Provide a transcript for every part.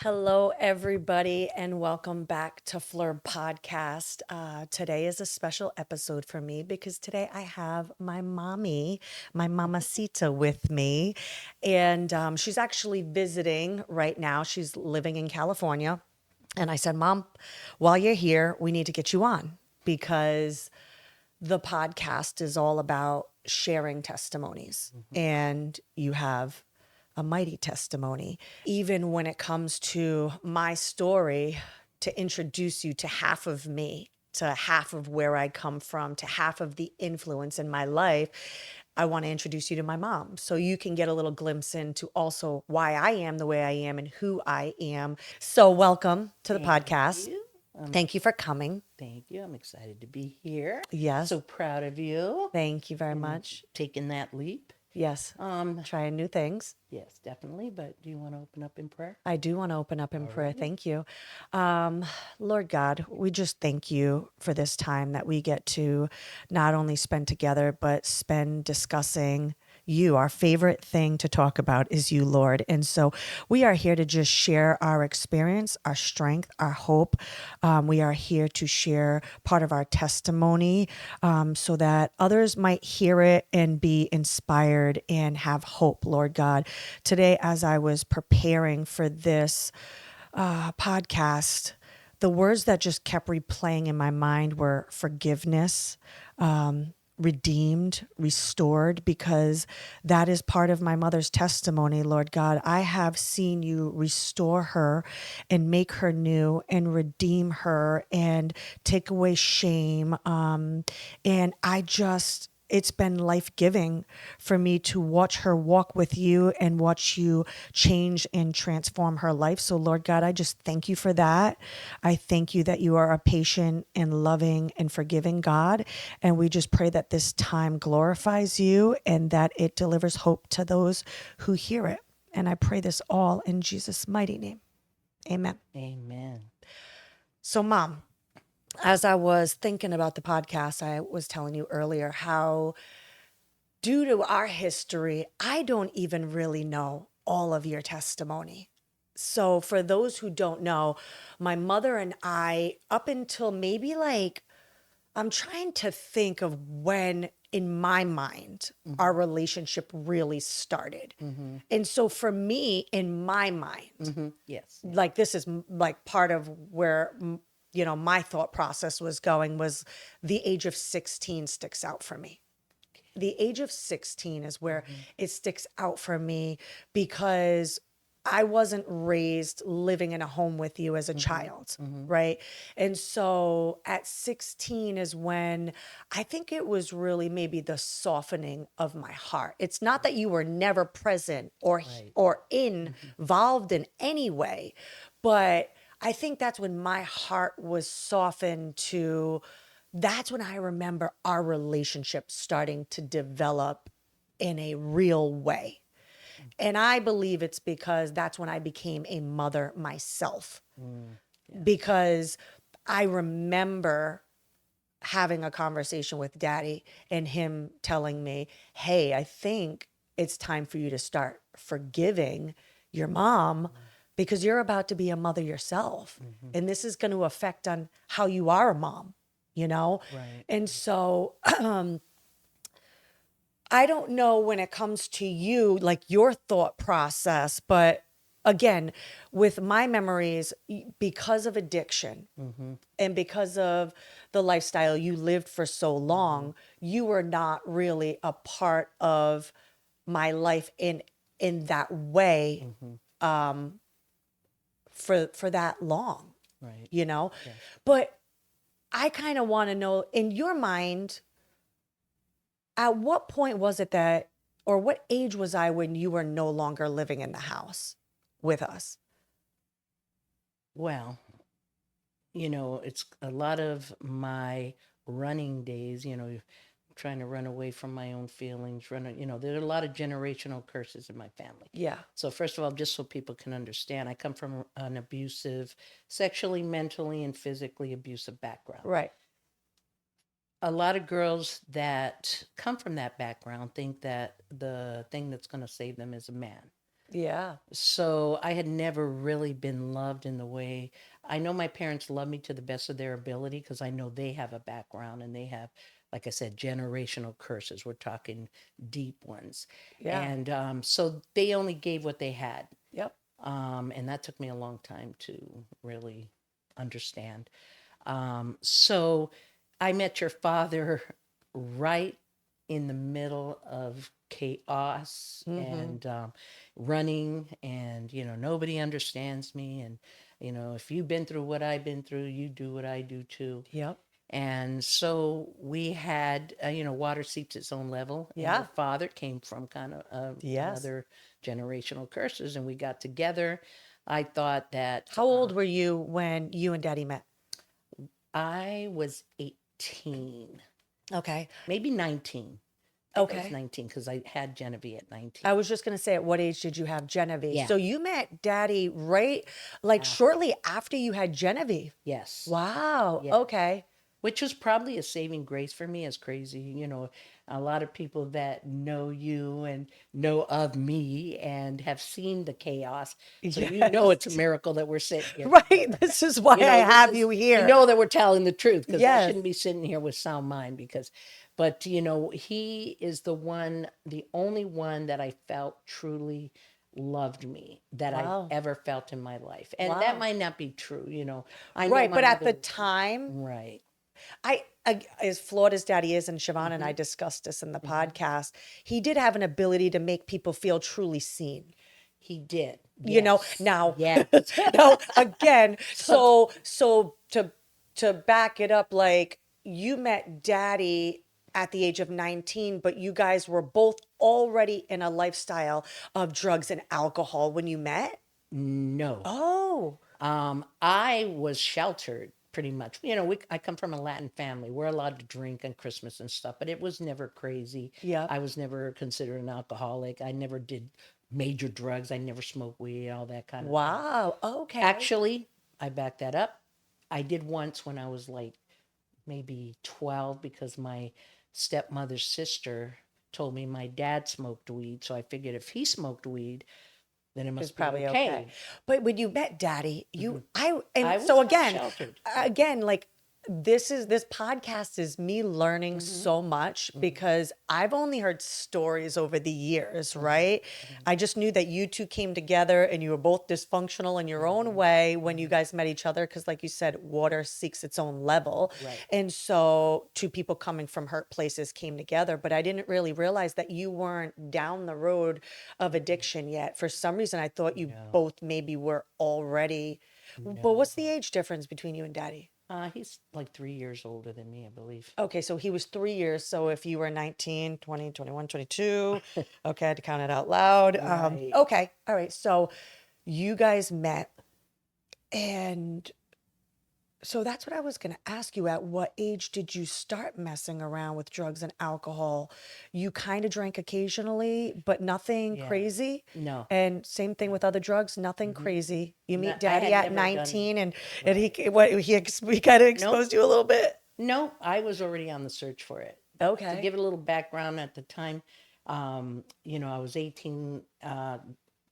Hello, everybody, and welcome back to Fleur Podcast. Today is a special episode for me because today I have my mommy, my mamacita, with me, and she's actually visiting right now. She's living in California, and I said, "Mom, while you're here, we need to get you on because the podcast is all about sharing testimonies, and you have a mighty testimony. Even when it comes to my story, to introduce you to half of me, to half of where I come from, to half of the influence in my life, I want to introduce you to my mom so you can get a little glimpse into also why I am the way I am and who I am. So, welcome to the Thank podcast. you. Thank you for coming. Thank you. I'm excited to be here. Yes. So proud of you Thank you very and much. taking that leap. Yes. Trying new things. Yes, definitely. But do you want to open up in prayer? I do want to open up in prayer. Alrighty. Thank you. Lord God, we just thank you for this time that we get to not only spend together, but spend discussing you. Our favorite thing to talk about is you, Lord. And so we are here to just share our experience, our strength, our hope. We are here to share part of our testimony so that others might hear it and be inspired and have hope, Lord God. Today, as I was preparing for this podcast, the words that just kept replaying in my mind were forgiveness, redeemed, restored, because that is part of my mother's testimony, Lord God. I have seen you restore her and make her new and redeem her and take away shame. And it's been life giving for me to watch her walk with you and watch you change and transform her life. So, Lord God, I just thank you for that. I thank you that you are a patient and loving and forgiving God. And we just pray that this time glorifies you and that it delivers hope to those who hear it. And I pray this all in Jesus' mighty name. Amen. Amen. So, Mom, as I was thinking about the podcast, I was telling you earlier how, due to our history, I don't even really know all of your testimony. So, for those who don't know, my mother and I, up until maybe I'm trying to think of when in my mind our relationship really started. And so, for me, in my mind, Yes. like this is like part of where my thought process was going was the age of 16 sticks out for me. The age of 16 is where it sticks out for me because I wasn't raised living in a home with you as a child, right? And so at 16 is when I think it was really maybe the softening of my heart. It's not that you were never present or Right. or involved in any way, but I think that's when my heart was softened to. That's when I remember our relationship starting to develop in a real way. And I believe it's because that's when I became a mother myself. Because I remember having a conversation with daddy and him telling me, hey, I think it's time for you to start forgiving your mom because you're about to be a mother yourself. And this is going to affect on how you are a mom, you know? Right. And so I don't know when it comes to you, like your thought process, but again, with my memories, because of addiction and because of the lifestyle you lived for so long, you were not really a part of my life in that way for that long, Right. you know? Yes. But I kind of want to know in your mind, at what point was it that, or what age was I when you were no longer living in the house with us? Well, it's a lot of my running days, trying to run away from my own feelings, there are a lot of generational curses in my family. Yeah. So first of all, just so people can understand, I come from an abusive, sexually, mentally, and physically abusive background. Right. A lot of girls that come from that background think that the thing that's going to save them is a man. Yeah. So I had never really been loved in the way I know my parents love me to the best of their ability because I know they have a background and they have, like I said, generational curses. We're talking deep ones. Yeah. And so they only gave what they had. Yep. And that took me a long time to really understand. So I met your father right in the middle of chaos Mm-hmm. and running, and nobody understands me. And if you've been through what I've been through, you do what I do too. Yep. And so we had, water seeps its own level. And your Yeah. father came from kind of Yes. another generational curses, and we got together. I thought that How old were you when you and Daddy met? I was 18, Okay. maybe 19. I think I was Okay. 19 because I had Genevieve at 19. I was just going to say, at what age did you have Genevieve? Yeah. So you met Daddy right, like Ah, shortly after you had Genevieve. yes. Wow. Yeah. Okay. Which was probably a saving grace for me, as crazy. A lot of people that know you and know of me and have seen the chaos. So it's a Yes. miracle that we're sitting here Right. together. This is why I This have you is, here. that we're telling the truth because I Yes. shouldn't be sitting here with sound mind but he is the only one that I felt truly loved me that I've Wow. ever felt in my life. And that Wow. might not be true. I know Right. my But at the mother, time, right. as flawed as Daddy is, and Siobhan and I Hmm. discussed this in the Hmm. podcast, he did have an ability to make people feel truly seen. He did. Yes. Now, Yes. now again, So, so to back it up, like you met Daddy at the age of 19, but you guys were both already in a lifestyle of drugs and alcohol when you met. no. Oh, I was sheltered pretty much. I come from a Latin family. We're allowed to drink on Christmas and stuff, but it was never crazy. yep. I was never considered an alcoholic. I never did major drugs. I never smoked weed, all that kind of thing. Wow. Okay. Actually, I back that up. I did once when I was like maybe 12 because my stepmother's sister told me my dad smoked weed. So I figured if he smoked weed, then it It's must be probably okay. okay. But when you met Daddy, Hmm. and I so was not again, sheltered. like this podcast is me learning Hmm. so much Hmm. because I've only heard stories over the years, Hmm. right? I just knew that you two came together and you were both dysfunctional in your own Hmm. way when you Hmm. guys met each other because like you said, water seeks its own level. Right. And so two people coming from hurt places came together, but I didn't really realize that you weren't down the road of addiction yet. For some reason, I thought you No, both maybe were already. But what's the no. age difference between you and Daddy? He's like 3 years older than me, I believe. Okay, so he was 3 years. So if you were 19, 20, 21, 22, okay, I had to count it out loud. Right. Okay, all right. So you guys met, and so that's what I was going to ask you. At what age did you start messing around with drugs and alcohol? You kind of drank occasionally, but nothing Yeah. crazy. No, And same thing no. with other drugs, nothing Hmm. crazy. You No, meet I Daddy had at never done. 19, and Right. he kind of Nope. exposed you a little bit. Nope. I was already on the search for it. To Okay. give it a little background at the time, I was 18,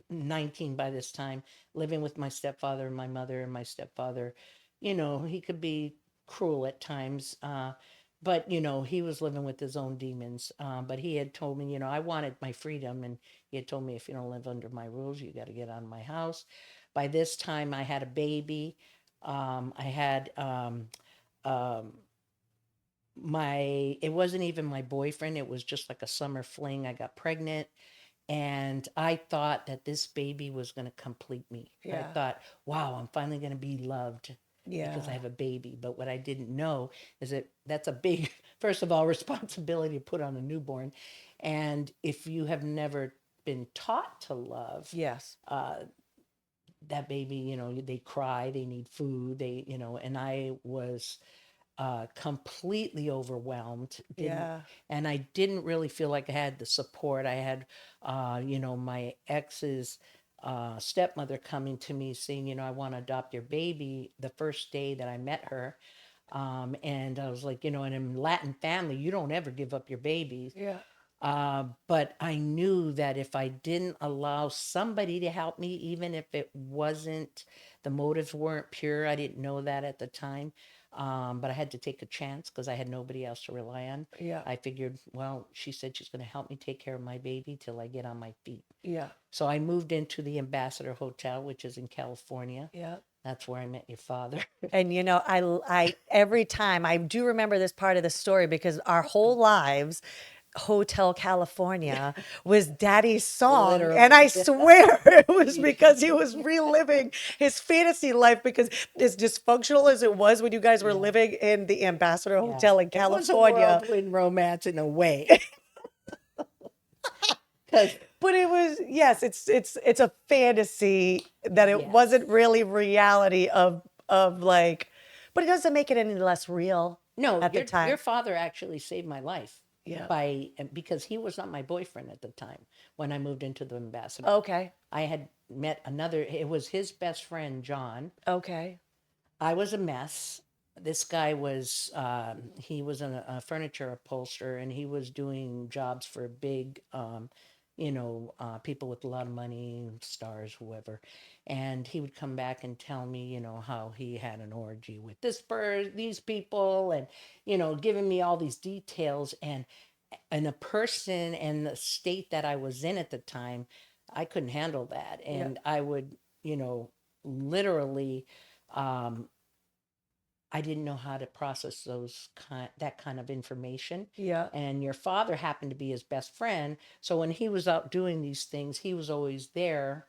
19 by this time, living with my stepfather and my mother, and my stepfather, he could be cruel at times. But he was living with his own demons. But he had told me, I wanted my freedom, and he had told me, if you don't live under my rules, you got to get out of my house. By this time, I had a baby. I had um, my it wasn't even my boyfriend. It was just like a summer fling. I got pregnant, and I thought that this baby was going to complete me. I Yeah. thought, wow, I'm finally going to be loved because I Yeah. have a baby. But what I didn't know is that that's a big, first of all, responsibility to put on a newborn. And if you have never been taught to love, Yes. uh, that baby, they cry, they need food, and I was completely overwhelmed. Didn't Yeah. And I didn't really feel like I had the support. I had, my ex's stepmother coming to me saying, I want to adopt your baby the first day that I met her. And I was like, and in Latin family, you don't ever give up your babies. Yeah. But I knew that if I didn't allow somebody to help me, even if it wasn't, the motives weren't pure, I didn't know that at the time. But I had to take a chance because I had nobody else to rely on. Yeah. I figured, well, she said she's going to help me take care of my baby till I get on my feet. Yeah. So I moved into the Ambassador Hotel, which is in California. Yeah. That's where I met your father. And every time I do remember this part of the story because our whole lives, Hotel California was Daddy's song. And I Literally. swear it was because he was reliving his fantasy life because as dysfunctional as it was when you guys were Yeah. living in the Ambassador Yeah. Hotel in It was a California. whirlwind romance in a way. Because, But it was, yes, it's a fantasy that it yes. wasn't really reality of like, but it doesn't make it any less real No, at the your time. father actually saved my life Yeah. because he was not my boyfriend at the time when I moved into the Ambassador. Okay. I had met another, it was his best friend, John. Okay. I was a mess. This guy was, he was a furniture upholsterer and he was doing jobs for big, people with a lot of money, stars, whoever. And he would come back and tell me, how he had an orgy with these people, and, giving me all these details. And a person and the state that I was in at the time, I couldn't handle that. Yeah. And I would, literally, um, I didn't know how to process that kind of information. Yeah. And your father happened to be his best friend. So when he was out doing these things, he was always there,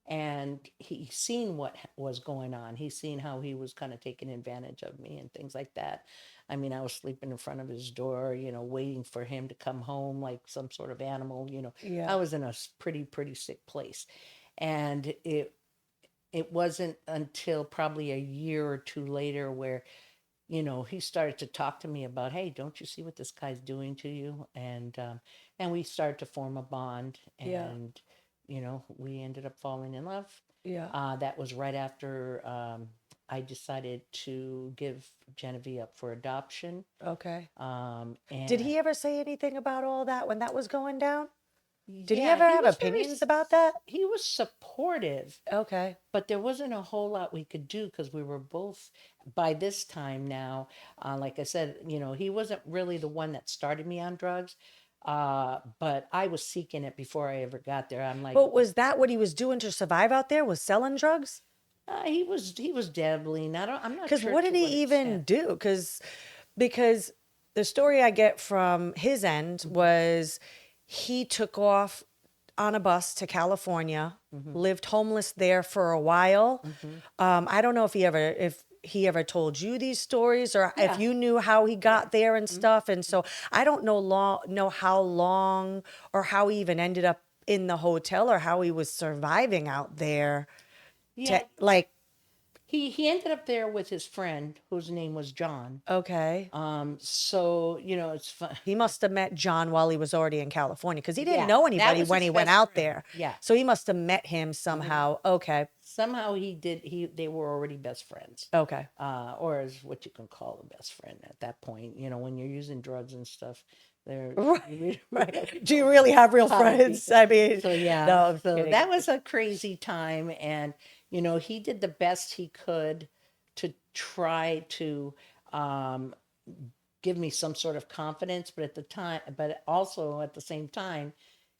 and he seen what was going on. He seen how he was kind of taking advantage of me and things like that. I mean, I was sleeping in front of his door, waiting for him to come home like some sort of animal. I Yeah. was in a pretty sick place. And it wasn't until probably a year or two later where he started to talk to me about, hey, don't you see what this guy's doing to you? And we started to form a bond, Yeah. and we ended up falling in love. Yeah. That was right after I decided to give Genevieve up for adoption. Okay. Did And he ever say anything about all that when that was going down? Did he yeah, ever have opinions about that? he was supportive, Okay. but there wasn't a whole lot we could do because we were both by this time now, like I said, he wasn't really the one that started me on drugs, but I was seeking it before I ever got there. I'm like, But was that what he was doing to survive out there? Was selling drugs? he was dabbling. I'm not Because sure what to did what he even extent. do? Because the story I get from his end Hmm. was he took off on a bus to California, Hmm. lived homeless there for a while. Hmm. I don't know if he ever told you these stories or if Yeah. you knew how he Yeah. got there and Hmm. stuff. And so I don't know how long or how he even ended up in the hotel or how he was surviving out there to Yeah. like, He ended up there with his friend whose name was John. okay. So it's fun. He must have met John while he was already in California because he didn't Yeah, know that anybody was when his he went best out friend. there. Yeah. So he must have met him Hmm. somehow. Okay. Somehow he did. They were already best friends, Okay. or as what you can call a best friend at that point. When you're using drugs and stuff, there Right. you really, really Right. Do you don't really know have real how to be. friends? I mean, So yeah, no, I'm so kidding. that was a crazy time, and he did the best he could to try to um, give me some sort of confidence, but also at the same time,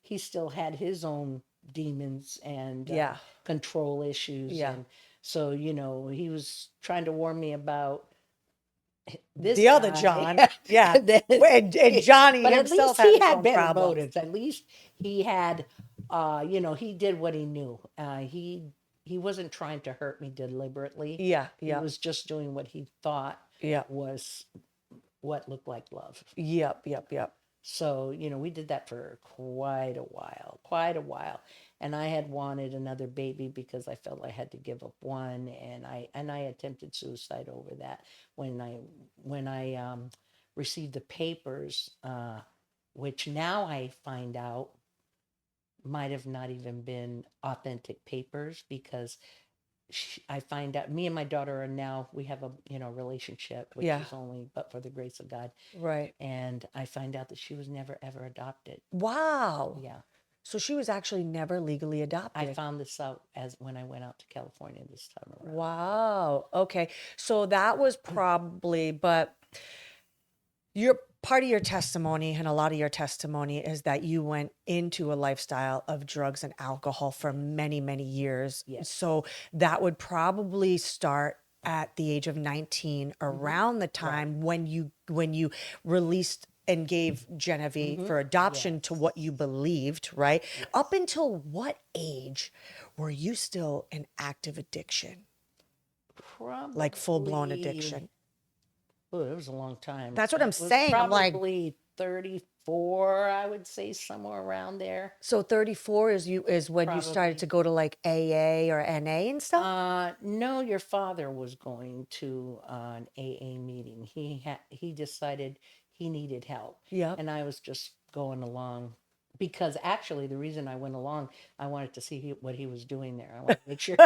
he still had his own demons and Yeah. control issues. Yeah. And so, he was trying to warn me about this The other guy. John. Yeah. And then, And Johnny but at himself least had he his had own better problems. motives. At least he had, he did what he knew. He wasn't trying to hurt me deliberately. Yeah. He Yeah. was just doing what he thought Yeah. was what looked like love. Yep. Yep. Yep. So, we did that for quite a while, quite a while. And I had wanted another baby because I felt I had to give up one, and I attempted suicide over that when I received the papers, which now I find out might have not even been authentic papers because I find out me and my daughter are now, we have a, relationship, which Yeah. is only but for the grace of God. Right. And I find out that she was never ever adopted. Wow. Yeah. So she was actually never legally I adopted. found this out as when I went out to California this time around. Wow. Okay. So that was probably, but your part of your testimony and a lot of your testimony is that you went into a lifestyle of drugs and alcohol for many, many years. Yes. So that would probably start at the age of 19, Mm-hmm. around the Right. time when you released and gave Genevieve Mm-hmm. for adoption to Yes. what you believed, right? Up Yes. until what age were you still in active addiction, like full-blown Probably, addiction? oh, it was a long time. That's what I'm It was saying. I'm like, probably 34, I would say, somewhere around there. so 34 is when you started to Probably. go to like AA or NA and stuff? No, your father was going to an AA meeting. He decided he needed help, Yep. and I was just going along because actually the reason I went along, I wanted to see what he was doing there. I wanted to make sure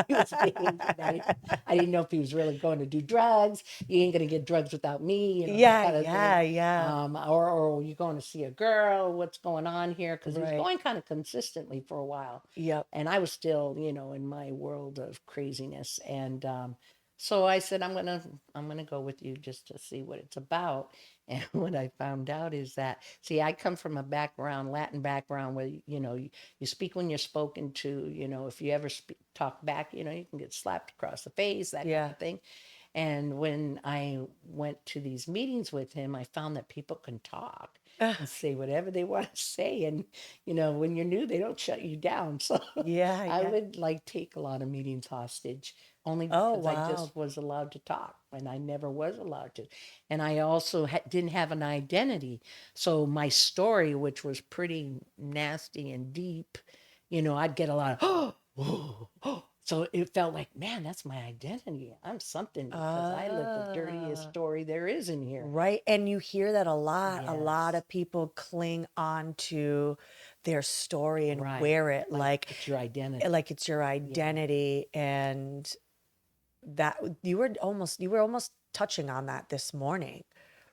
he was behaving nice. I didn't know if he was really going to do drugs. You ain't gonna get drugs without me, that Yeah, kind of thing. yeah, yeah. Or you going to see a girl? What's going on here? Because he was Right. going kind of consistently for a while, Yep. and I was still, in my world of craziness. And so I said, I'm gonna go with you just to see what it's about. And what I found out is that, see, I come from a background, Latin background, where you speak when you're spoken to. If you ever talk back, you can get slapped across the face, that kind Yeah. of thing. And when I went to these meetings with him, I found that people can talk Ugh, and say whatever they want to say. And, when you're new, they don't shut you down. So yeah, I yeah. would like take a lot of meetings hostage only Oh, because I wow. just was allowed to talk and I never was allowed to. And I also didn't have an identity. So my story, which was pretty nasty and deep, I'd get a lot of, oh, so it felt like, man, that's my identity. I'm something because I live the dirtiest Ah, story there is in here. right. And you hear that a lot. A lot Yes, of people cling on to their story and right. wear it Like it's your identity. like it's your Yeah. identity. And that you were almost touching on that this morning,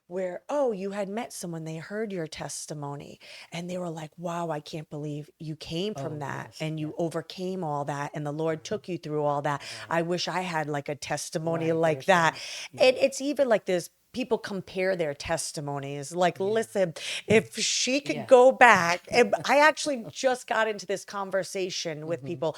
where, oh, you had met someone, they heard your testimony and they were like, wow, I can't believe you came from Oh, that yes, and yes. you overcame all that and the Lord took you through all that. Right. I wish I had like a testimony Right. like There's that. some, And yeah, it's even like this, people compare their testimonies, like, yeah, listen, if she could yeah. go back, and I actually just got into this conversation with Mm-hmm. people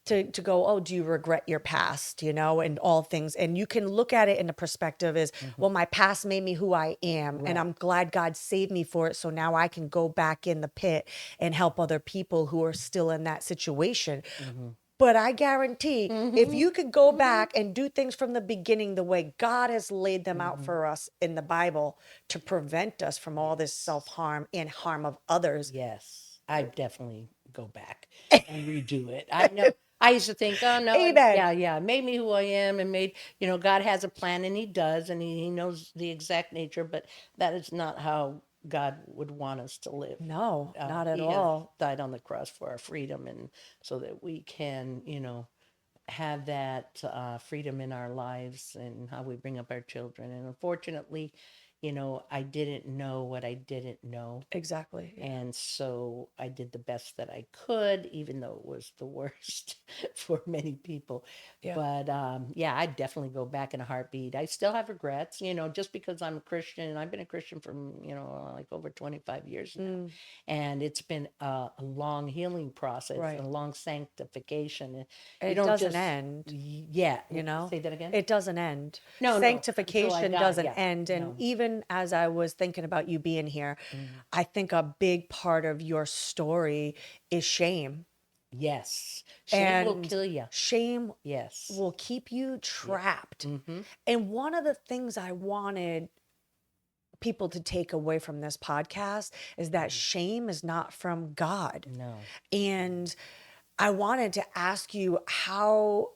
to go, oh, do you regret your past, and all things. And you can look at it in the perspective is, Mm-hmm. well, my past made me who I am. And Right. I'm glad God saved me for it. So now I can go back in the pit and help other people who are still in that situation. Mm-hmm. But I guarantee if Mm-hmm. you could go Mm-hmm. back and do things from the beginning, the way God has laid them out Mm-hmm. for us in the Bible to prevent us from all this Yes. self harm and harm of others. Yes, I definitely go back and redo it. I know. I used to think, oh no, Amen. yeah, yeah, it made me who I am, and God has a plan, and He does, and He knows the exact nature, but that is not how God would want us to live. No, not at He has all. died on the cross for our freedom, and so that we can, have that freedom in our lives and how we bring up our children. And unfortunately, I didn't know what I didn't know. Exactly. Yeah. And so I did the best that I could, even though it was the worst for many people. Yeah. But yeah, I'd definitely go back in a heartbeat. I still have regrets, just because I'm a Christian. And I've been a Christian for, like over 25 years now. Mm, And it's been a long healing process, a right. long sanctification. And you It don't doesn't just, end, yeah, you know? say that again? It doesn't end. No, no, until I Sanctification die. doesn't Yeah, end. And no. even as I was thinking about you being here, Mm. I think a big part of your story is shame. Yes. Shame will And kill you. shame Yes. will keep you Yeah. trapped. Mm-hmm. And one of the things I wanted people to take away from this podcast is that Mm-hmm. shame is not from God. No. And I wanted to ask you how,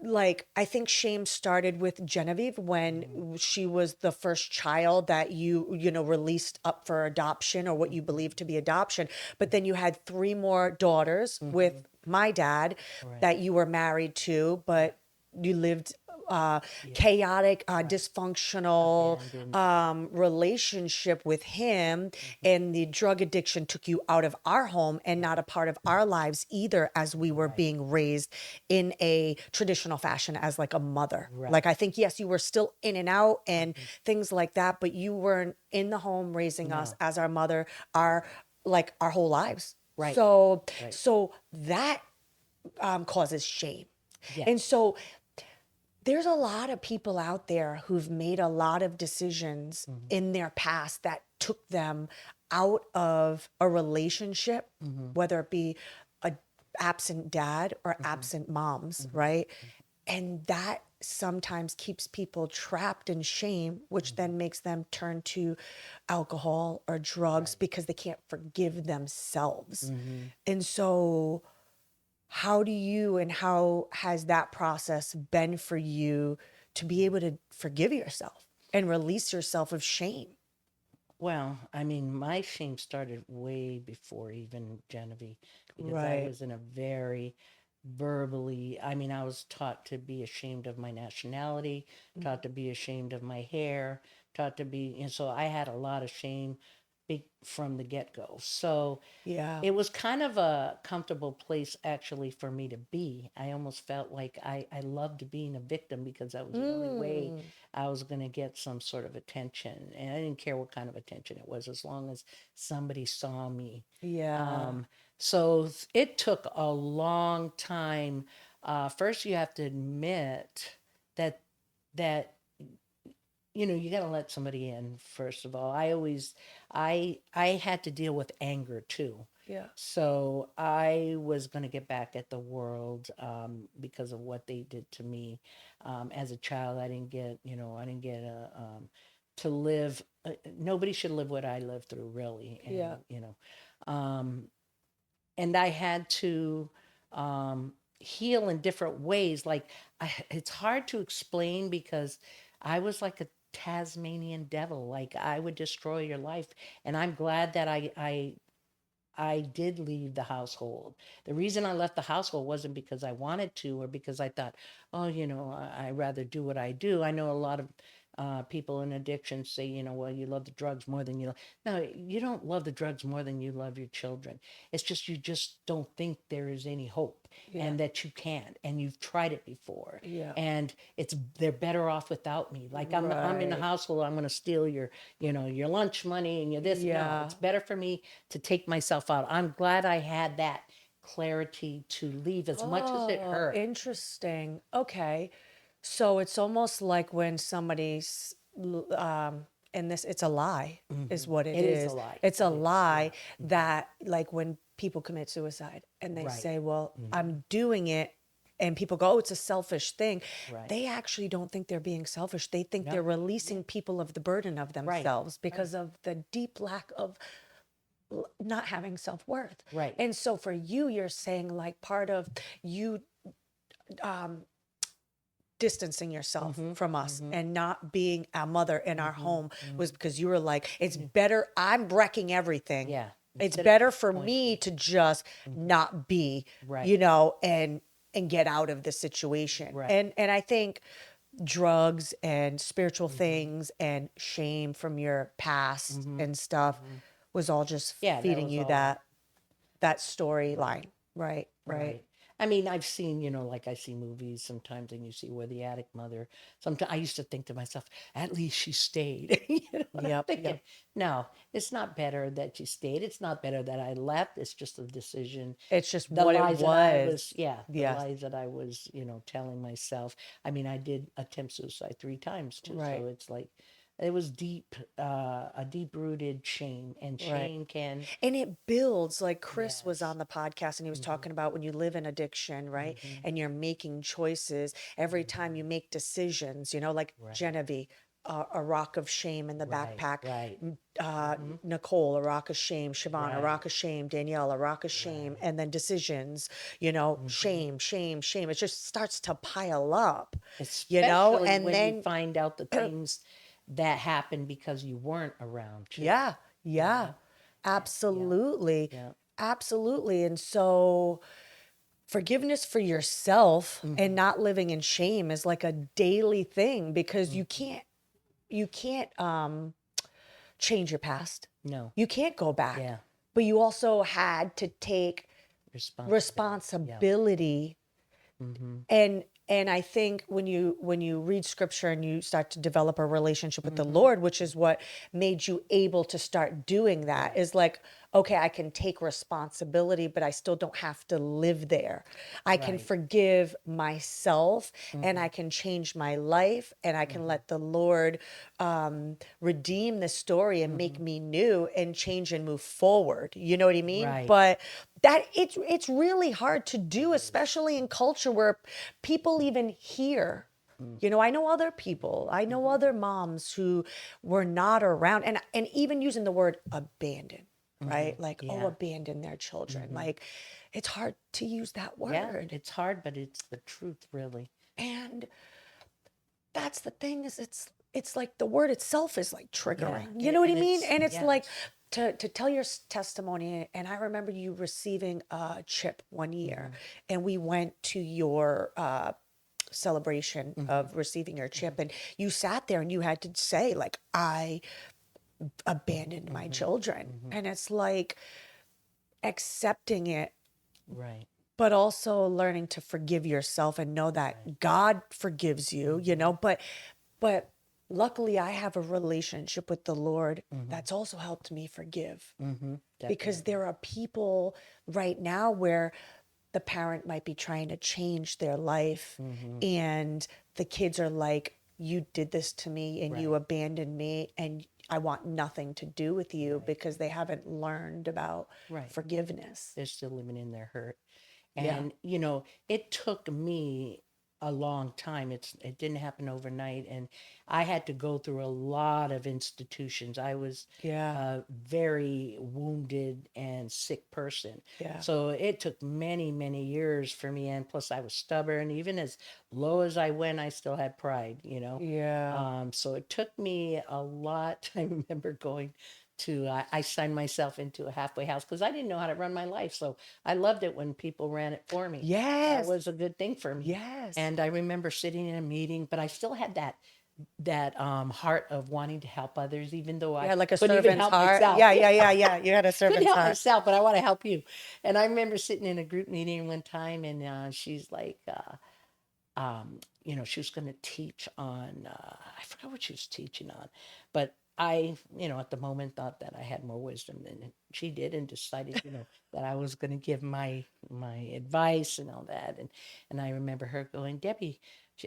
like, I think shame started with Genevieve Mhm. when she was the first child that released up for adoption or what you Mhm. believe to be adoption. But Mhm. then you had three more daughters with Mhm. my dad Right. that you were married to, Yeah. but you lived Yeah. chaotic, Right. dysfunctional Abandoned. relationship with him, Mhm. and the drug addiction took you out of our home and not a Right. part of our lives either, as we were Right. being raised in a traditional fashion as like a mother. Like, Right. I think, yes, you were still in and out and Mhm. things like that, but you weren't in the home raising us No. as our mother, our like our whole lives. Right. Right. So that causes shame. And Yes. so there's a lot of people out there who've made a lot of decisions Mhm. in their past that took them out of a relationship, Mhm. whether it be a absent dad or Mhm. absent moms, Mhm. right? And that sometimes keeps people trapped in shame, which Mhm. then makes them turn to alcohol or drugs Right. because they can't forgive themselves. Mhm. And so how do you and how has that process been for you to be able to forgive yourself and release yourself of shame? Well, I mean, my shame started way before even Genevieve because I Right. was in a very verbally, I mean, I was taught to be ashamed of my nationality, taught to be ashamed of my hair, taught to be, and so I had a lot of shame from the get go. So, Yeah. it was kind of a comfortable place actually for me to be. I almost felt like I loved being a victim because that was the only way Mm. I was going to get some sort of attention. And I didn't care what kind of attention it was as long as somebody saw me. Yeah. Um, so it took a long time. First, you have to admit that that you got to let somebody in first of all. I had to deal with anger too, Yeah. so I was going to get back at the world because of what they did to me as a child. I didn't get to live. Nobody should live what I lived through, really. Yeah. Um, and I had to heal in different ways. Like it's hard to explain because I was like a Tasmanian devil. Like I would destroy your life, and I'm glad that I did leave the household. The reason I left the household wasn't because I wanted to or because I thought, oh, I'd rather do what I do. I know a lot of people in addiction say, well, you love the drugs more than you love. No, you don't love the drugs more than you love your children. It's just you just don't think there is any hope Yeah. and that you can't. And you've tried it before. Yeah. And they're better off without me. Like I'm in the Right. household, I'm going to steal your lunch money and your this. No, Yeah. it's better for me to take myself out. I'm glad I had that clarity to leave as much as it Oh, hurt. interesting. Okay. So it's almost like when somebody's, and this, it's a lie, is what it It is a is. lie. It's a It is. lie Yeah. that, like, when people commit suicide and they Right. say, well, Hmm. I'm doing it, and people go, oh, it's a selfish thing. Right. They actually don't think they're being selfish. They think they're No. Yeah. releasing people of the burden of Right. themselves Right. because of the deep lack of not having self worth. Right. And so for you, you're saying like part of you um, distancing yourself Mm-hmm. from us Mm-hmm. and not being a mother in our Mm-hmm. home was Mm-hmm. because you were like, it's Yeah. better, I'm wrecking everything. Yeah. It's Instead of better for me disappointing. to just Mm-hmm. not be, Right. and get out of the situation. Right. And I think drugs and spiritual Mm-hmm. things and shame from your past Mm-hmm. and stuff Mm-hmm. was all just Yeah, that feeding was you all. that Right. storyline. Right, right. Right. I mean, I've seen, like I see movies sometimes, and you see where the addict mother. Sometimes I used to think to myself, at least she stayed. And I'm Yep, thinking, yep. no, it's not better that she stayed. It's not better that I left. It's just a decision. It's just The what it lies that I was. was, yeah, the Yes, lies that I was, telling myself. I mean, I did attempt suicide 3 times too. right, So it's like, it was deep, a deep rooted shame, and right. shame can, And it builds, like Chris was yes. on the podcast and he was Hmm. talking about when you live in addiction, right? Hmm. And you're making choices every time Hmm. you make decisions, like Right. Genevieve. a rock of shame in the Right. backpack. Right. Uh, Mhm. Nicole, a rock of shame. Siobhan, a rock Right. of shame. Danielle, a rock of shame. Right. And then decisions, Mhm. shame, shame, shame. It just starts to pile up, Especially and when you then, find out the things that happened because you weren't around too, yeah, you yeah, know? Yeah. absolutely. Yeah. Absolutely. And so, forgiveness for yourself and Mhm. not living in shame is like a daily thing because Mhm. you can't change your past. No. You can't go back. Yeah. But you also had to take Responsibility. Yeah. responsibility. Mhm. And I think when you read scripture and you start to develop a relationship with the Mhm. Lord, which is what made you able to start doing that, Right. is like, okay, I can take responsibility, but I still don't have to live there. I can Right. forgive myself, and I Mhm. can change my life, and I can Mhm. let the Lord redeem the story and make Mhm. me new and change and move forward. You know what I mean? Right. But that it's really hard to do, It is. especially in culture where people even hear. Mhm. I know other people. I know Mhm. other moms who were not around, and even using the word abandon, right? Mhm. Like, oh, Yeah. abandon their children. Mhm. Like, it's hard to use that Yeah. word. It's hard, but it's the truth, really. And that's the thing, is it's like the word itself is like Yeah. triggering. You know what I And mean? it's And it's like yes. to tell your testimony. And I remember you receiving a chip one year, Mhm. and we went to your celebration Mhm. of receiving your chip, Mhm. and you sat there and you had to say, like, I abandoned my Mhm. children. Mhm. And it's like accepting it, Right. but also learning to forgive yourself and know Right. that God forgives you, Mhm. but luckily I have a relationship with the Lord Mhm. that's also helped me forgive, Mhm. because Definitely. there are people right now where the parent might be trying to change their life, Mhm. and the kids are like, you did this to me and you Right. abandoned me, and I want nothing to do with you, Right. because they haven't learned about Right. forgiveness. They're still living in their hurt. Yeah. And it took me a long time. It didn't happen overnight, and I had to go through a lot of institutions. I was Yeah. a very wounded and sick person. Yeah. So it took many, many years for me, and plus I was stubborn. Even as low as I went, I still had pride. Yeah. So it took me a lot. I remember going to I signed myself into a halfway house because I didn't know how to run my life. So I loved it when people ran it for me. That Yes. was a good thing for me. Yes. And I remember sitting in a meeting, but I still had that heart of wanting to help others, even though I Yeah, like a couldn't even servant's help heart. myself. Yeah, yeah, yeah, yeah. You had a Couldn't servant's help heart. myself, but I want to help you. And I remember sitting in a group meeting one time, and she's like, she was going to teach on, I forgot what she was teaching on, but I, at the moment thought that I had more wisdom than she did, and decided, that I was going to give my advice and all that. And I remember her going, Debbie,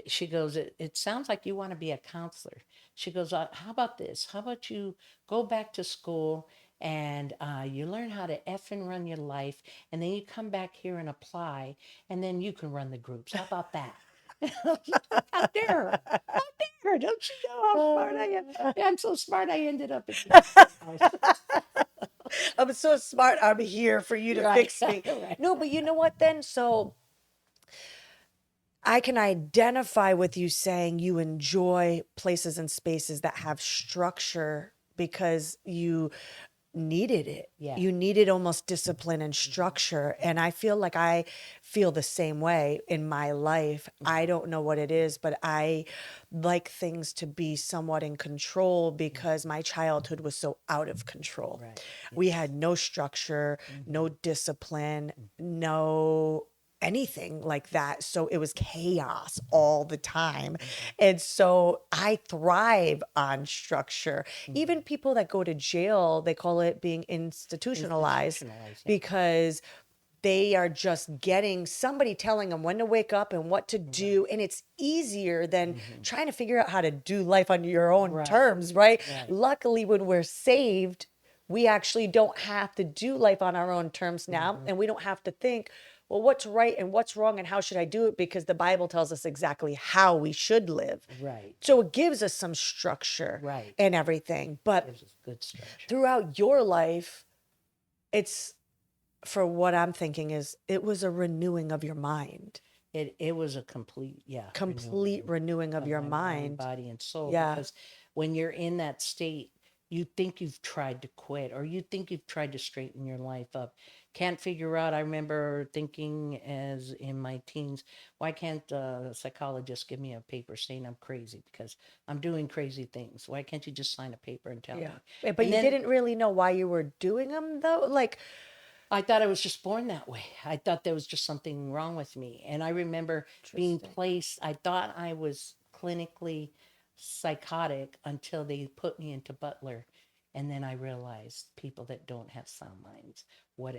she goes, it sounds like you want to be a counselor. She goes, how about this? How about you go back to school and you learn how to F and run your life, and then you come back here and apply, and then you can run the groups. How about that? I was like, how dare her? How dare her? Don't you know how smart I am? Yeah, I'm so smart I ended up in the house. I'm so smart. I'm here for you to Right, fix me. right. No, but you know what then? So I can identify with you saying you enjoy places and spaces that have structure because you needed it. Yeah. You needed almost discipline and Hmm. structure. And I feel like I feel the same way in my life. I Hmm. don't know what it is, but I like things to be somewhat in control because Hmm. my childhood was so out of control. Right. We Yes. had no structure, no Hmm. discipline, Hmm. no anything like that. So it was chaos all the time. Hmm. And so I thrive on structure. Even Hmm. people that go to jail, they call it being institutionalized Institutionalized, yeah. because they are just getting somebody telling them when to wake up and what to do. Right. And it's easier than Hmm. trying to figure out how to do life on your own Right. terms, right? Right. Luckily, when we're saved, we actually don't have to do life on our own terms now. Hmm. And we don't have to think, well, what's right and what's wrong and how should I do it? Because the Bible tells us exactly how we should live. Right. So it gives us some structure Right. and everything. But Gives us good structure. throughout your life, it's, for what I'm thinking is, it was a renewing of your mind, It was a complete, yeah, complete renewing of of your my mind, mind. body, and soul. Yeah. Because when you're in that state, you think you've tried to quit, or you think you've tried to straighten your life up. Can't figure out. I remember thinking as in my teens, why can't a psychologist give me a paper saying I'm crazy because I'm doing crazy things? Why can't you just sign a paper and tell Yeah. me? But And you then didn't really know why you were doing them though. Like, I thought I was just born that way. I thought there was just something wrong with me. And I remember being interesting. placed, I thought I was clinically psychotic until they put me into Butler. And then I realized people that don't have sound minds, what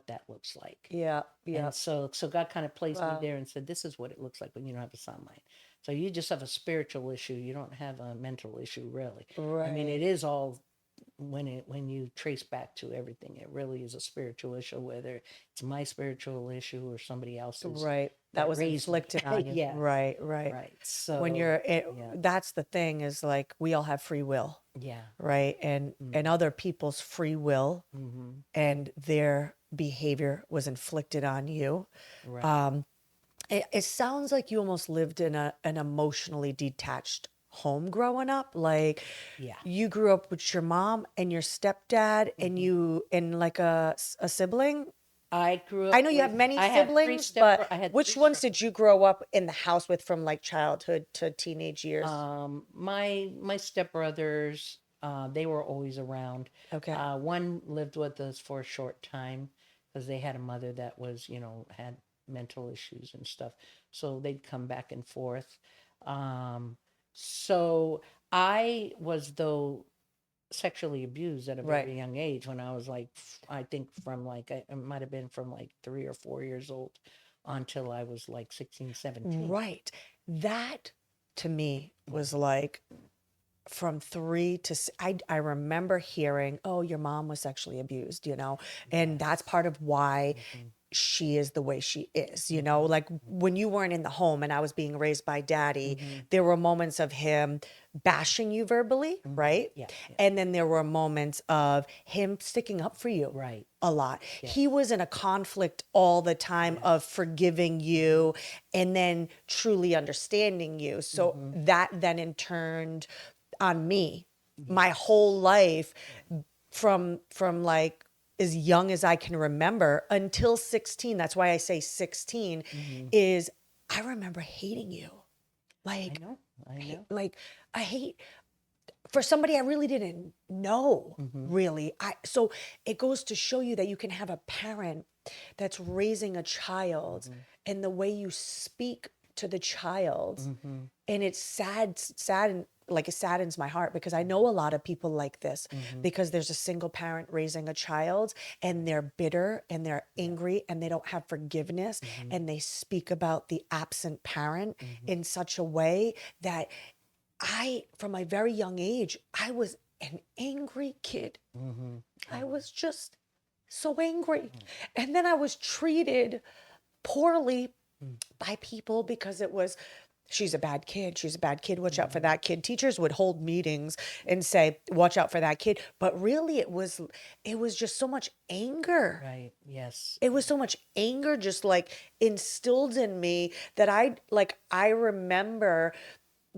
that looks like. Yeah. Yeah. And so God kind of placed me Wow. there and said, this is what it looks like when you don't have a sound mind. So you just have a spiritual issue. You don't have a mental issue, really. I mean, Right. it is all when you trace back to everything, it really is a spiritual issue, whether it's my spiritual issue or somebody else's Right. That that was raised me. inflicted on you. Yes, Right. Right. right. When So you're it, yeah, that's the thing, is like, we all have free will, yeah, right? And other people's free will mm-hmm, and their behavior was inflicted on you. right, Um, it sounds like you almost lived in an emotionally detached home growing up. Like, yeah. you grew up with your mom and your stepdad and Mm-hmm. you and like a sibling. I grew I up know you have with. many I had three siblings, but I had three which ones step. did you grow up in the house with from like childhood to teenage years? My stepbrothers, they were always around. Okay. One lived with us for a short time because they had a mother that was, had mental issues and stuff. So they'd come back and forth. Um, so I was though sexually abused at a Right. very young age when I was like, I think from like, it might have been from like 3 or 4 years old until I was like 16, 17. Right. That to me was Mhm. like, from I remember hearing, oh, your mom was sexually abused, and that's Yes. part of why Hmm. she is the way she is, Hmm. like when you weren't in the home and I was being raised by daddy, Hmm. there were moments of him bashing you verbally, Hmm. right? Yeah, yeah. And then there were moments of him sticking up for you Right. a lot. He Yes. was in a conflict all the time of Yes. forgiving you and then truly understanding you. So Hmm. that then in turned on me my Yes. whole life, Yeah. from like as young as I can remember until 16. That's why I say 16 Hmm. is, I remember hating you. I Like, know. I know. like I hate, for somebody I really didn't know, Hmm. really. So it goes to show you that you can have a parent that's raising a child, Hmm. and the way you speak to the child, Hmm. and it's sad, like, it saddens my heart because I know a lot of people like this, Hmm. because there's a single parent raising a child and they're bitter and they're Yeah. angry and they don't have forgiveness, Hmm. and they speak about the absent parent Hmm. in such a way that from a very young age, I was an angry kid. Hmm. I I know. was just so angry. And then I was treated poorly by people because it was, she's a bad kid. She's a bad kid. Watch out for Hmm. that kid. Teachers would hold meetings and say, watch out for that kid. But really it was just so much anger. Right. Yes. It was so much anger just like instilled in me that I remember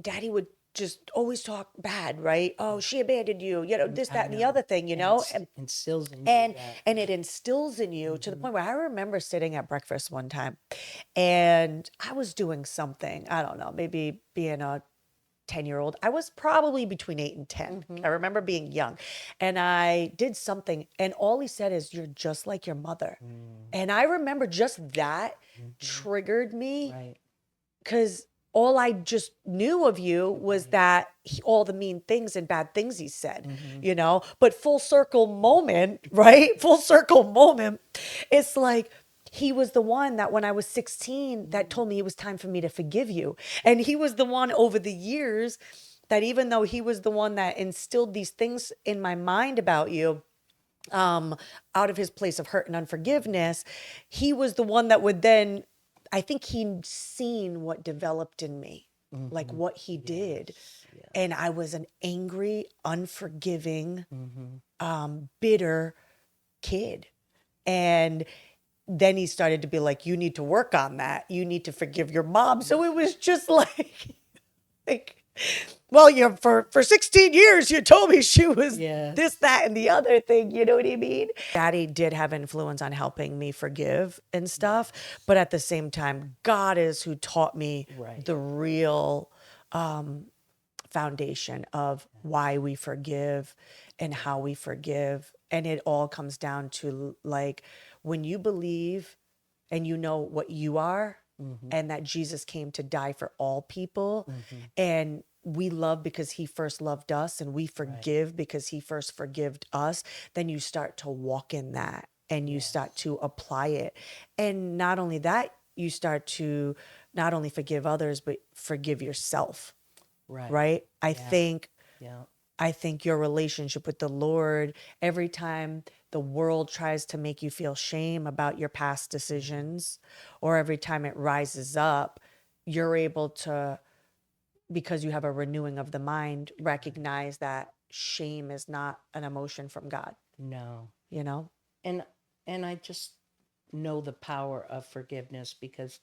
daddy would just always talk bad, right? Oh, she abandoned you, this, that, I and the other know. thing, And it and instills in you and that. and it instills in you to the Hmm. point where I remember sitting at breakfast one time and I was doing something, I don't know, maybe being a 10-year-old. I was probably between 8 and 10. Hmm. I remember being young. And I did something and all he said is, you're just like your mother. Mm. And I remember just that Hmm. triggered me, Right. because all I just knew of you was Right. that all the mean things and bad things he said, Hmm. But full circle moment, right? Full circle moment. It's like he was the one that when I was 16 that told me it was time for me to forgive you. And he was the one over the years that, even though he was the one that instilled these things in my mind about you, um, out of his place of hurt and unforgiveness, he was the one that would then, I think he'd seen what developed in me, like Mm-hmm. what he did. Yes. Yes. And I was an angry, unforgiving, Mm-hmm. bitter kid. And then he started to be like, you need to work on that. You need to forgive your mom. So it was just like, well, you for 16 years, you told me she was this, Yes. that, and the other thing. You know what I mean? Daddy did have influence on helping me forgive and stuff. Yes. But at the same time, God is who taught me Right. the real foundation of Yes. why we forgive and how Right. we forgive. And it all comes down to like when you believe and you know what you are Mm-hmm. and that Jesus came to die for all people Mm-hmm. and we love because he first loved us and we Right. forgive because he first forgived us, then you start to walk in that and you start Yes. to apply it. And not only that, you start to not only forgive others, but forgive yourself, Right. right? I Yeah. think Yeah. I think your relationship with the Lord, every time the world tries to make you feel shame about your past Mm-hmm. decisions, or every time it rises up, you're able to, because you have a renewing of the mind, Right. recognize that shame is not an emotion from God, No. you know? And I just know the power of forgiveness because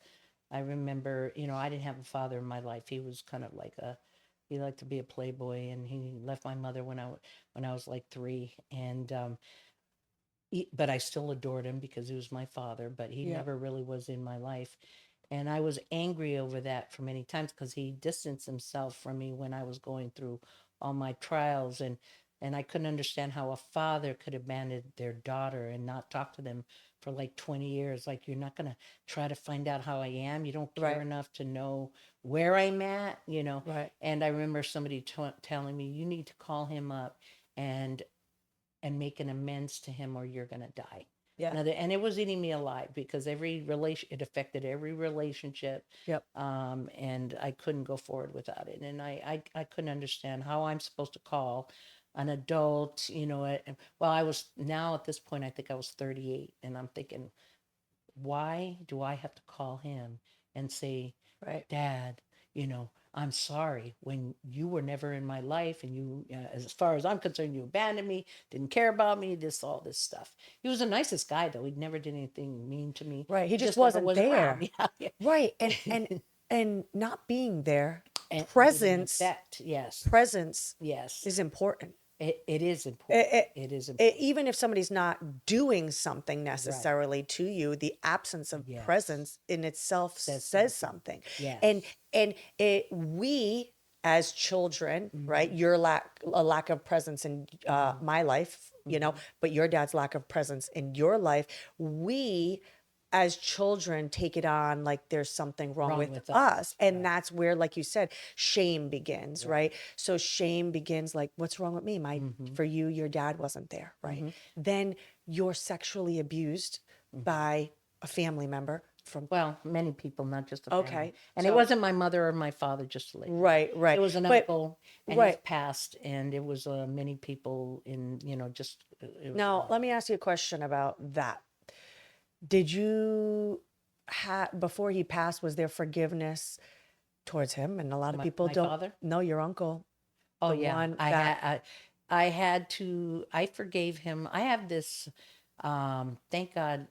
I remember, I didn't have a father in my life. He was kind of like he liked to be a playboy, and he left my mother when I was like 3, and but I still adored him because he was my father, but he Yeah. never really was in my life. And I was angry over that for many times because he distanced himself from me when I was going through all my trials, and I couldn't understand how a father could abandon their daughter and not talk to them for like 20 years. Like, you're not going to try to find out how I am. You don't care Right. enough to know where I'm at. Right. And I remember somebody telling me, you need to call him up and make an amends to him or you're going to die. Yeah. And it was eating me alive because it affected every relationship. Yep. And I couldn't go forward without it. And I couldn't understand how I'm supposed to call an adult, well, I was now at this point, I think I was 38, and I'm thinking, why do I have to call him and say, Right. Dad, I'm sorry when you were never in my life, and as far as I'm concerned, you abandoned me, didn't care about me, all this stuff. He was the nicest guy, though. He never did anything mean to me. Right. He He just just never wasn't was around. there. Yeah. Right. And not being there, And did an presence, effect. Yes. presence Yes. is important. It is It, important. it, It is important. even if somebody's not doing something Right. necessarily to you, the absence of Yes. presence in itself Says says something. something. And Yes. we as children, right? Mm-hmm. Your a lack of presence in Mm-hmm. my life, Mm-hmm. but your dad's lack of presence in your life, we as children take it on like there's something wrong Wrong with with us. us. And Right. that's where, like you said, shame begins, Right. right? So shame begins like, what's wrong with me? Mm-hmm. For you, your dad wasn't there, right? Mm-hmm. Then you're sexually abused Mm-hmm. by a family member from, Well, many people, not just a family. okay. And it So, wasn't my mother or my father, just to let you know. right, It right. was an But, uncle, and he's right. passed, and it was many people just, it was a Now, lot let of me people. ask you a question about that. Did you have, before he passed, was there forgiveness towards him? And a lot of people My don't father? know your uncle, Oh, the yeah. one that, I forgave him. I have this, thank God,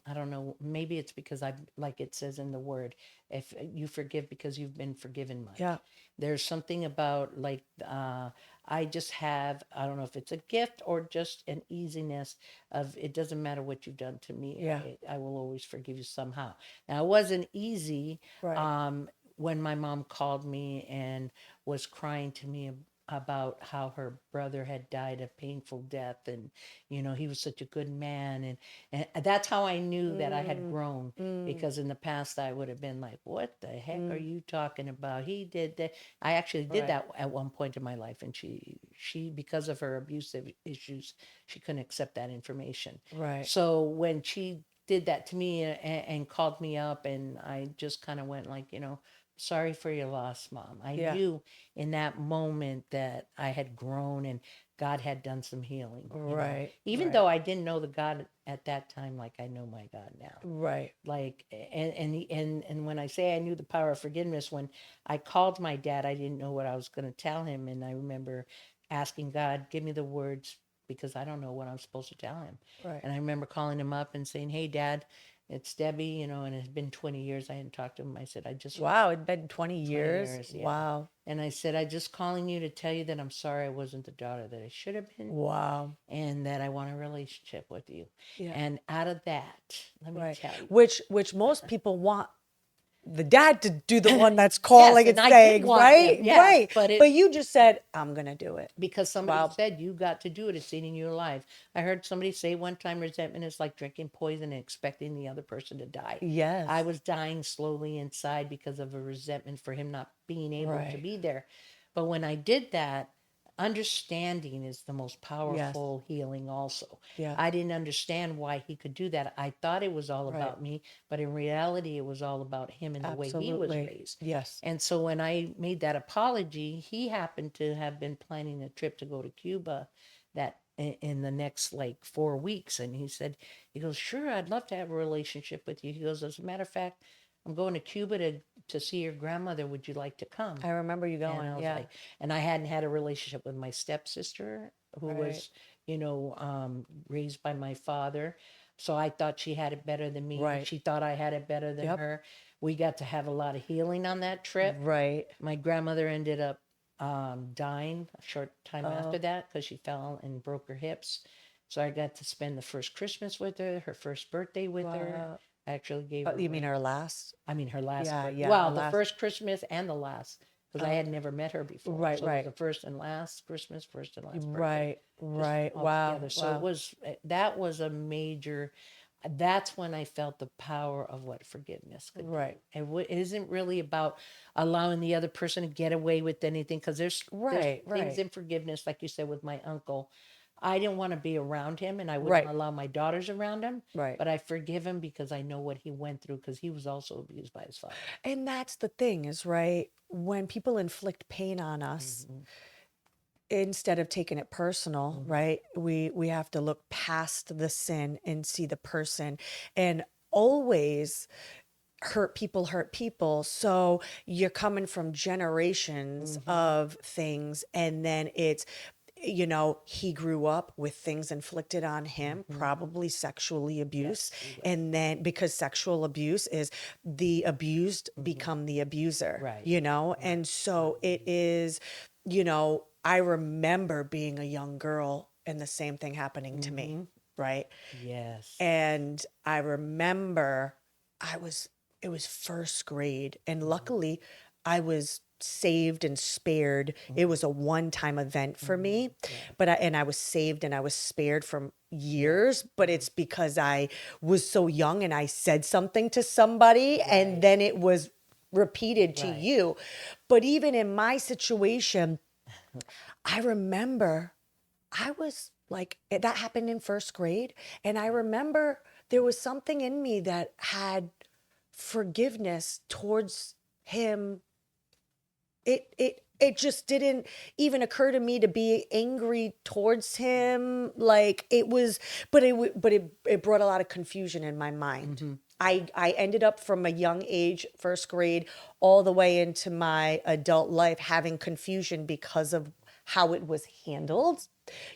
I don't know, maybe it's because like it says in the word, if you forgive because you've been forgiven yeah, much. There's something about like, I just have, I don't know if it's a gift or just an easiness of, it doesn't matter what you've done to me. yeah, I will always forgive you somehow. Now, it wasn't easy, right. um, when my mom called me and was crying to me about how her brother had died a painful death, and he was such a good man, and that's how I knew that I had Mm, grown, mm, because in the past I would have been like, what the heck are mm, you talking about? He did that. I actually did right, that at one point in my life, and she because of her abusive issues, she couldn't accept that information. right. So when she did that to me, and called me up, and I just kind of went like, sorry for your loss, Mom. I Yeah, knew in that moment that I had grown, and God had done some healing, Right, even right, though I didn't know the God at that time like I know my God now. right. Like, and when I say I knew the power of forgiveness, when I called my dad, I didn't know what I was going to tell him, and I remember asking God, give me the words, because I don't know what I'm supposed to tell him. Right. And I remember calling him up and saying, hey Dad, it's Debbie, and it had been 20 years I hadn't talked to him. I said, I just Wow, it'd been 20 20 years. years, yeah. Wow. And I said, I just calling you to tell you that I'm sorry I wasn't the daughter that I should have been, Wow. and that I want a relationship with you. Yeah. And out of that, let me Right. tell you. Which most people want the dad to do the one that's Yes, calling and and I did saying, want them, right, yeah, right. but it But you just said, I'm gonna do it. because somebody Wow. said you got to do it. It's eating you alive. I heard somebody say one time resentment is like drinking poison and expecting the other person to die. I Yes. was dying slowly inside because of a resentment for him not being able to Right. be there. But when I did that, understanding is the most Yes. powerful healing also. Yeah. I didn't understand why he could do that. I thought it was all Right. about me, but in reality it was all about him and the way he was Absolutely. raised. Yes. And so when I made that apology, he happened to have been planning a trip to go to Cuba that in the next like 4 weeks. And he said, he goes, sure, I'd love to have a relationship with you. He goes, as a matter of fact, I'm going to Cuba to see your grandmother. Would you like to come? I remember you And going. I was Yeah. like, and I hadn't had a relationship with my stepsister, who Right. was, raised by my father. So I thought she had it better than me. Right. She thought I had it better than Yep. her. We got to have a lot of healing on that trip. Right. My grandmother ended up dying a short time after Oh, that because she fell and broke her hips. So I got to spend the first Christmas with her first birthday with her. wow. I actually gave her a You mean ring. her last? I mean, her last Yeah, birth. yeah, her Well, the last. first Christmas and the last, because I Oh, had never met her before. right, So it was right. the first and last Christmas, first and last birthday, Right, just right. all Wow, together. So it wow. was that was a major. That's when I felt the power of what forgiveness could do. Right. It isn't really about allowing the other person to get away with anything, because there's Right, things right, in forgiveness, like you said with my uncle. I didn't want to be around him, and I wouldn't right, allow my daughters around him. right. But I forgive him because I know what he went through, because he was also abused by his father. And that's the thing is, right, when people inflict pain on us, Hmm. instead of taking it personal, Hmm. right, we have to look past the sin and see the person. And always hurt people. So you're coming from generations Hmm. of things, and then it's, he grew up with things inflicted on him, Hmm. probably sexually abuse. Yes, he was. And then because sexual abuse is the abused Hmm. become the abuser, Right, right, and so it right. is, I remember being a young girl and the same thing happening to me, Hmm. right? Yes. And I remember I was, it was first grade. And Hmm. luckily, I was saved and spared. It was a one-time event for Hmm. me, Right. and I was saved and I was spared from Yeah. years, but Hmm. it's because I was so young and I said something to somebody and Right. then it was repeated to Right. you. But even in my situation, I remember I was like, that happened in first grade. And I remember there was something in me that had forgiveness towards him. It just didn't even occur to me to be angry towards him. Like it was, but it brought a lot of confusion in my mind. Hmm. I ended up from a young age, first grade, all the way into my adult life having confusion because of how it was handled,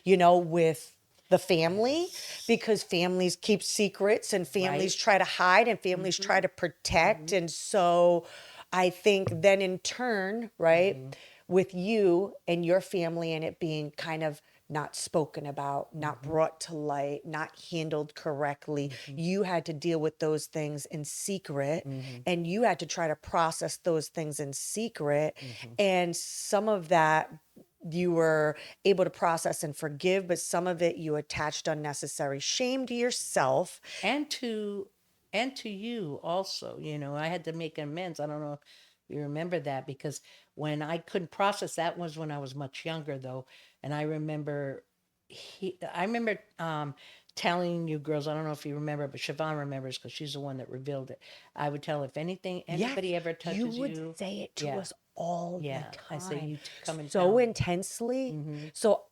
with the family, Yes. because families keep secrets and families Right. try to hide and families Hmm. try to protect. Hmm. And so I think then in turn, right, Hmm. with you and your family and it being kind of not spoken about, not Hmm. brought to light, not handled correctly, Hmm. you had to deal with those things in secret Hmm. and you had to try to process those things in secret. Hmm. And some of that you were able to process and forgive, but some of it you attached unnecessary shame to yourself. And to you also, I had to make amends. I don't know if you remember that, because when I couldn't process, that was when I was much younger though. And I remember telling you girls, I don't know if you remember, but Siobhan remembers because she's the one that revealed it. I would tell, if anything, Yes, anybody ever you touches would you, say it to yeah, us all the yeah, I say time, you come and so tell me. intensely. Hmm. So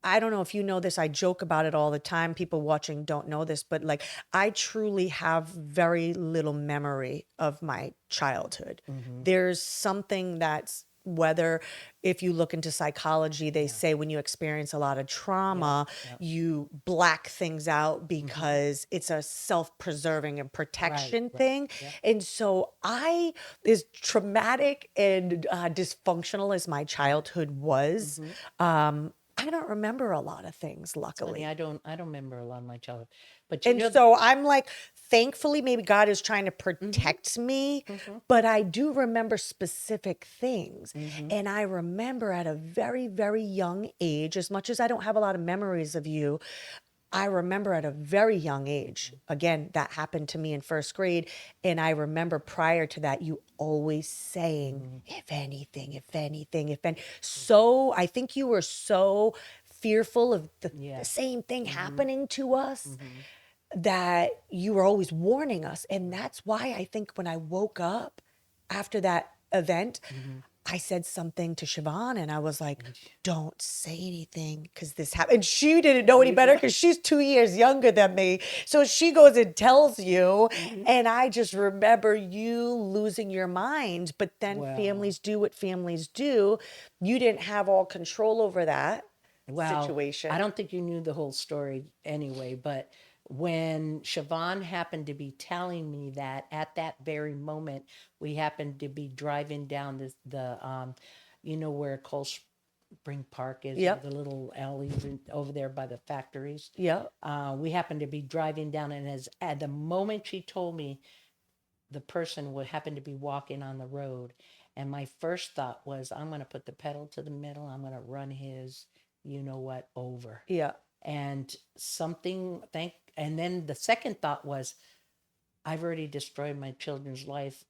I don't know if you know this, I joke about it all the time. People watching don't know this, but like I truly have very little memory of my childhood. Mm-hmm. There's something that's whether if you look into psychology, they Yeah. say when you experience a lot of Yep. trauma, Yep. you black things out Mm-hmm. because it's a self-preserving and Right. protection Right. thing. Yep. And so as traumatic and dysfunctional as my childhood was, Mm-hmm. I don't remember a lot of things, It's funny. luckily. I don't remember a lot of my childhood, but you And know. so I'm like, thankfully, maybe God is trying to Mm-hmm. protect me, Mm-hmm. but I do remember specific things. Mm-hmm. And I remember at a very, very young age, as much as I don't have a lot of memories of you, I remember at a very young age, again, that happened to me in first grade. And I remember prior to that, you always saying, Mm-hmm. if anything, if anything, if any. So I think you were so fearful of the Yeah. same thing Mm-hmm. happening to us Mm-hmm. that you were always warning us. And Right. that's why I think when I woke up after that event, Mm-hmm. I said something to Siobhan and I was like, And don't say anything because this happened. And she didn't know any you better did. because she's 2 years younger than me. So she goes and tells you. Mm-hmm. And I just remember you losing your mind. But then Well, families do what families do. You didn't have all control over that well, I situation. don't think you knew the whole story anyway, but when Siobhan happened to be telling me that at that very moment, we happened to be driving down you know where Cold Spring Park is, Yep. the little alleys over there by the factories. Yep. We happened to be driving down, and as at the moment she told me, the person would happen to be walking on the road, and my first thought was, I'm going to put the pedal to the metal. I'm going to run his, you know what, over. Yep. And and then the second thought was, I've already destroyed my children's life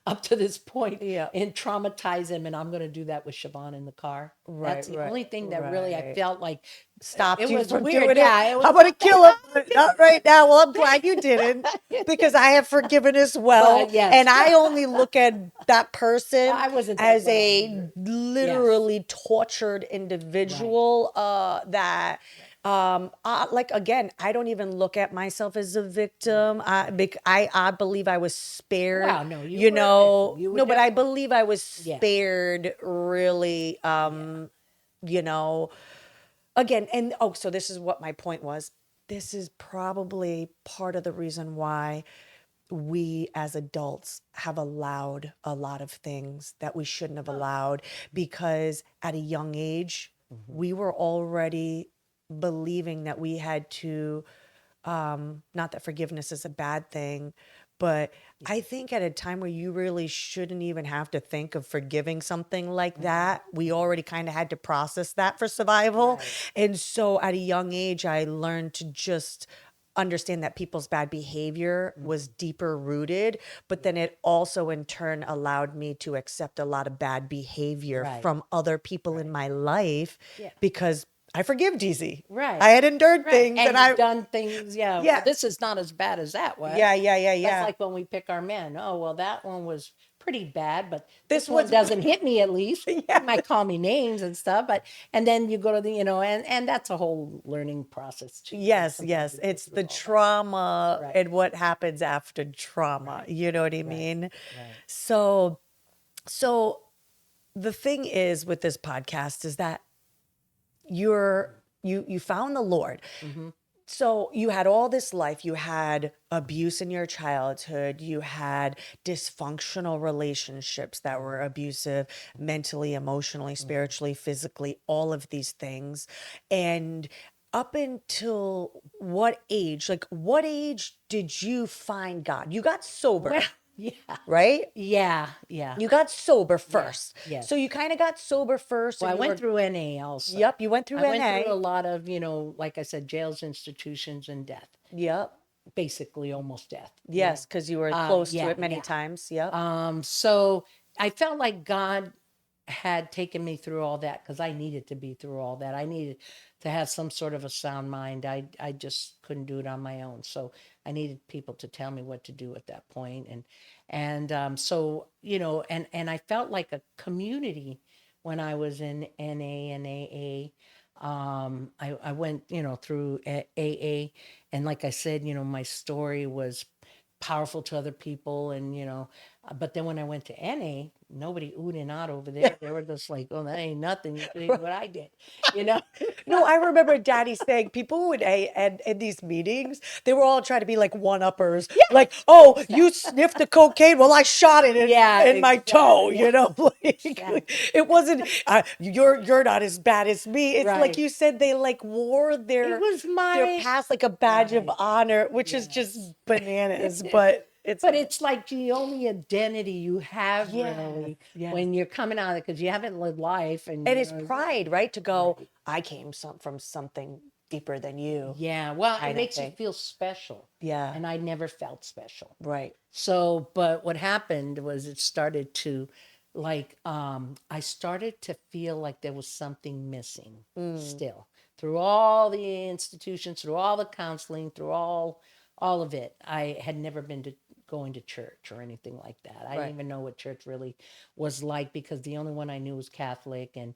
up to this point Yep. and traumatize him, and I'm going to do that with Siobhan in the car. Right. That's the Right. only thing that really I Right. felt like Stopped it you was from weird. doing it. Yeah, it was I'm gonna something. kill him, but not right now. Well, I'm glad you didn't because I have forgiven as well. But yes, And I only look at that person I wasn't that as well a either. Yes, literally tortured right, individual that right, like again, I don't even look at myself as a right, victim. right. I believe I was spared, Wow, no, you you were a victim. know. You were No, but I definitely, believe I was yeah, spared really yeah. you know, again, and oh, so this is what my point was. This is probably part of the reason why we as adults have allowed a lot of things that we shouldn't have Oh, allowed because at a young age, hmm, we were already believing that we had to not that forgiveness is a bad thing, but yeah, I think at a time where you really shouldn't even have to think of forgiving something like hmm, that, we hmm, already kind of had to process that for survival. right, And so at a young age, I learned to just understand that people's bad behavior was hmm, deeper rooted, but yeah, then it also in turn allowed me to accept a lot of bad behavior right, from other people in right, my life yeah, because I forgive easy. right, I had endured right. things and And you've I, done things, yeah. Well, yeah, this is not as bad as that was. yeah, yeah, yeah, That's yeah. like when we pick our men. Oh, well, that one was pretty bad, but This this one was, doesn't hit me at least. He yeah. might call me names and stuff, but and then you go to the, and that's a whole learning process too. And Yes, sometimes yes. you go It's through the all that. trauma Right, and what happens after trauma. right, You know what I right, mean? right. So, so the thing is with this podcast is that you found the Lord. Mm-hmm. So you had all this life, you had abuse in your childhood, you had dysfunctional relationships that were Mm-hmm. abusive mentally, emotionally, Mm-hmm. spiritually, physically, all of these things. And up until what age, like what age did you find God? You got Well, sober, yeah, right? yeah, yeah, You got sober yeah, first. So yes. you kind of got sober first Well, and I you went were, through NA also. yep, you went through I went through a NA. lot of, like I said, jails, institutions, and death. Yep. Basically, almost death. Yes, because you were close to Yeah, it many yeah. times. Yep. So I felt like God had taken me through all that because I needed to be through all that. I needed to have some sort of a sound mind. I just couldn't do it on my own. So I needed people to tell me what to do at that point. And so, and I felt like a community when I was in NA and AA. I went, through AA, and like I said, my story was powerful to other people, and but then when I went to NA, nobody oohed and ahhed over there. They were just like, "Oh, that ain't nothing. You see what I did," you know. No, I remember Daddy saying people who would and in these meetings, they were all trying to be like one-uppers. Like, oh, you sniffed the cocaine? Well, I shot it Yeah, in my toe, exactly. like Exactly. it wasn't you're not as bad as me. It's like Right. you said, they like wore It their was my past like a badge of right. honor, which is just Yes. bananas, but it's But it's like the only identity you have yes, really yes. when you're coming out of it because you haven't lived life and And it's pride, right? To go, right. I came from something deeper than you, Yeah, well, it kind of makes you thing. feel special. Yeah, And I never felt special. right. So, but what happened was it started to I started to feel like there was something missing Mm, still through all the institutions, through all the counseling, through all of it. I had never been to going to church or anything like that. I didn't right. even know what church really was like because the only one I knew was Catholic, and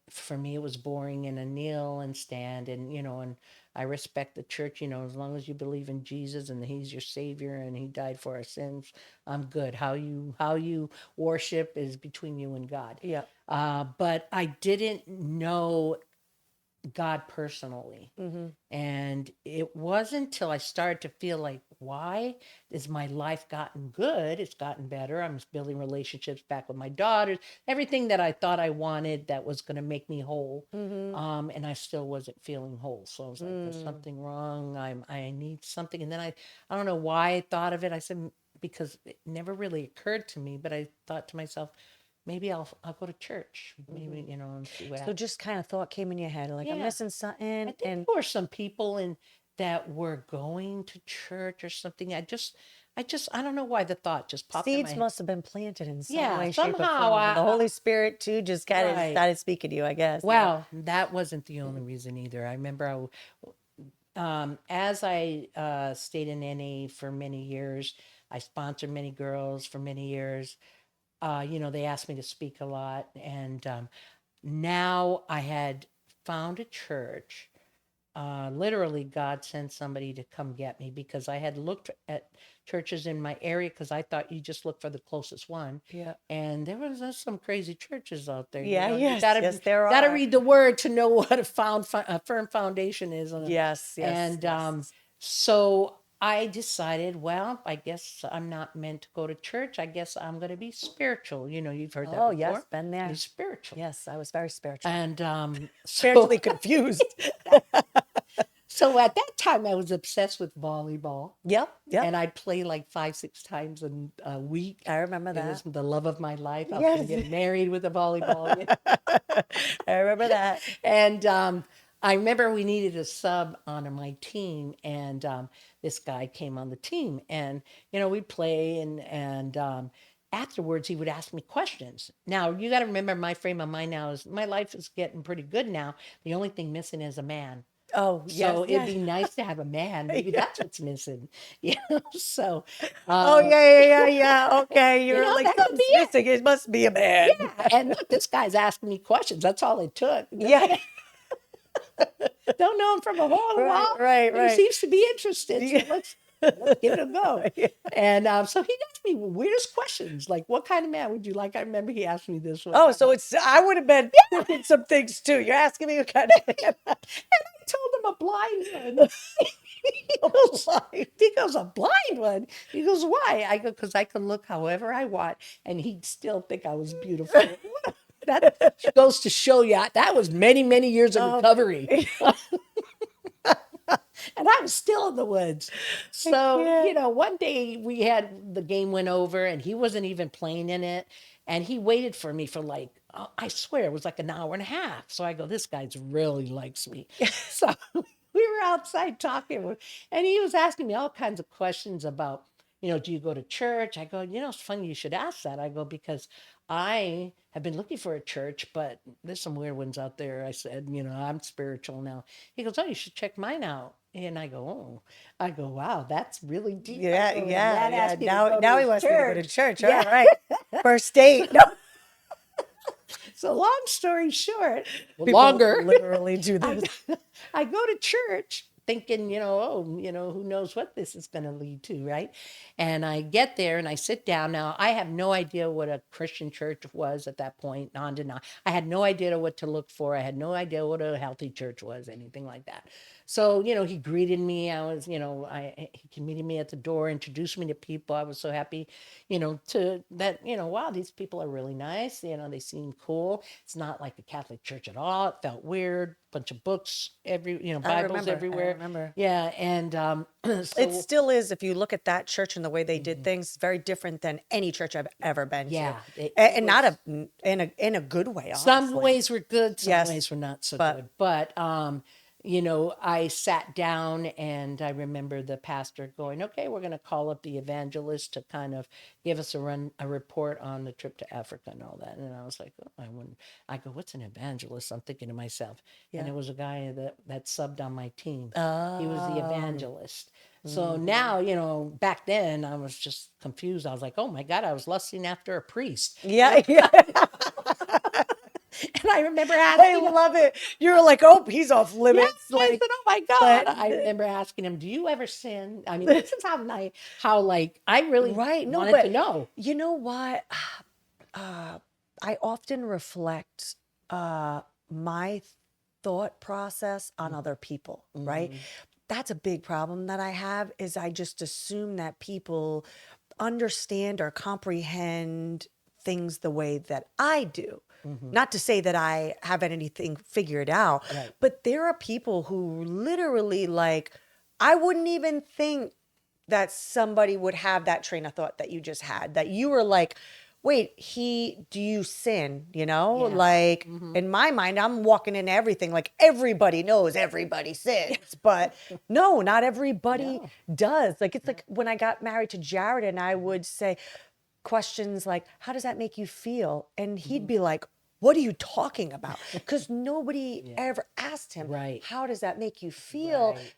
for me it was boring and a kneel and stand, and and I respect the church, as long as you believe in Jesus and he's your savior and he died for our sins, I'm good. How you worship is between you and God. Yeah. But I didn't know God personally. Mm-hmm. And it wasn't until I started to feel like, why is my life gotten good? It's gotten better. I'm building relationships back with my daughters, everything that I thought I wanted that was going to make me whole. Mm-hmm. And I still wasn't feeling whole. So I was like, there's Mm. something wrong. I need something. And then I don't know why I thought of it. I said, because it never really occurred to me, but I thought to myself, maybe I'll go to church, maybe, Mm-hmm. and see what So happens. just kind of thought came in your head, like I'm Yeah. missing I something, think and there were some people in that were going to church or something. I don't know why the thought just popped in my seeds head. must have been planted in some Yeah, way, shape, or somehow form. The Holy Spirit too just kind of right. started speaking to you, I guess. Yeah. Well, that wasn't the only reason either. I remember as I stayed in NA for many years, I sponsored many girls for many years. They asked me to speak a lot, and now I had found a church. Literally, God sent somebody to come get me because I had looked at churches in my area because I thought you just look for the closest one, Yeah. and there was some crazy churches out there. Yeah. You Yes. Yes, there gotta are. read the word to know what a firm foundation is, Yes. Yes. and Yes. so I decided, well, I guess I'm not meant to go to church. I guess I'm going to be spiritual. You've heard that Oh, yes. before. Been Be there. spiritual. Yes. I was very spiritual. And so Spiritually confused. so at that time I was obsessed with volleyball. Yep. Yep. And I'd play like 5, 6 times a week. I remember It was that. the love of my life. I was going Yes. to get married with a volleyball. I remember that. And I remember we needed a sub on my team, and this guy came on the team, and we'd play, and afterwards he would ask me questions. Now you got to remember, my frame of mind now is my life is getting pretty good now. The only thing missing is a man. Oh, yes. So it'd Yes. be nice to have a man. Maybe Yeah. that's what's missing. So, Oh, uh, yeah, yeah, yeah, yeah. Okay. You're like, that could be something's it. missing. It must be a man. Yeah. And look, this guy's asking me questions. That's all it took. Yeah. Don't know him from a hole in the Right, wall, right, but he right. seems to be interested. So Yeah. let's give it a go. Yeah. And so he asked me weirdest questions, like, "What kind of man would you like?" I remember he asked me this one Oh, time. so I would have been thinking some things too. You're asking me what kind of man I told him a blind one. He I'm goes, like. he goes, a blind one. He goes, why? I go, because I can look however I want, and he'd still think I was beautiful. That goes to show you that was many, many years of Oh, recovery. And I was still in the woods. I So, can't. one day the game went over and he wasn't even playing in it. And he waited for me for like, I swear it was like an hour and a half. So I go, this guy's really likes me. So we were outside talking, and he was asking me all kinds of questions about, do you go to church? I go, it's funny you should ask that. I go, because I have been looking for a church, but there's some weird ones out there. I said, I'm spiritual now. He goes, oh, you should check mine out. And I go, oh, wow, that's really deep. I Yeah, go, a yeah, man yeah. asked me to Now, go to now he his wants me to go to church. church. All Yeah. right. First date. No. So long story short, People longer. literally do I, this. I go to church thinking, oh, who knows what this is going to lead to, right? And I get there and I sit down. Now, I have no idea what a Christian church was at that point, non denial. I had no idea what to look for. I had no idea what a healthy church was, anything like that. So, he greeted me. I was, he meeting me at the door, introduced me to people. I was so happy, to that, wow, these people are really nice. They seem cool. It's not like a Catholic church at all. It felt weird. Bunch of books, Bibles I everywhere. remember. Yeah. And It so, still is, if you look at that church and the way they did things, it's very different than any church I've ever been to. yeah, it And not was. in a good way, Some honestly. ways were good, some Yes, ways were not so but good. But I sat down and I remember the pastor going, "Okay, we're going to call up the evangelist to kind of give us a report on the trip to Africa and all that." And I was like, "Oh, I wouldn't." I go, "What's an evangelist?" I'm thinking to myself, and yeah. it was a guy that subbed on my team. He was the Um, evangelist. So mhm. now, back then I was just confused. I was like, "Oh my God, I was lusting after a priest." Yeah, yeah. And I remember I asking him, love it. You're like, oh, he's off yeah, limits. I said, Like, "Oh my God." but I remember asking him, "Do you ever sin?" I mean, this is how like I really right. No, wanted to but know. you know what? Uh, I often reflect my thought process on other people, right? Mm-hmm. That's a big problem that I have is I just assume that people understand or comprehend things the way that I do. Mm-hmm. Not to say that I have anything figured out, Right. but there are people who literally like I wouldn't even think that somebody would have that train of thought that you just had, that you were like, wait, do you sin? Yeah. Like Mm-hmm. in my mind, I'm walking into everything like everybody knows everybody sins, but no, not everybody No. does. Like it's No. like when I got married to Jared and I would say questions like, how does that make you feel? And he'd Mm-hmm. be like, what are you talking about? Because nobody Yeah. ever asked him, Right. how does that make you feel? Right.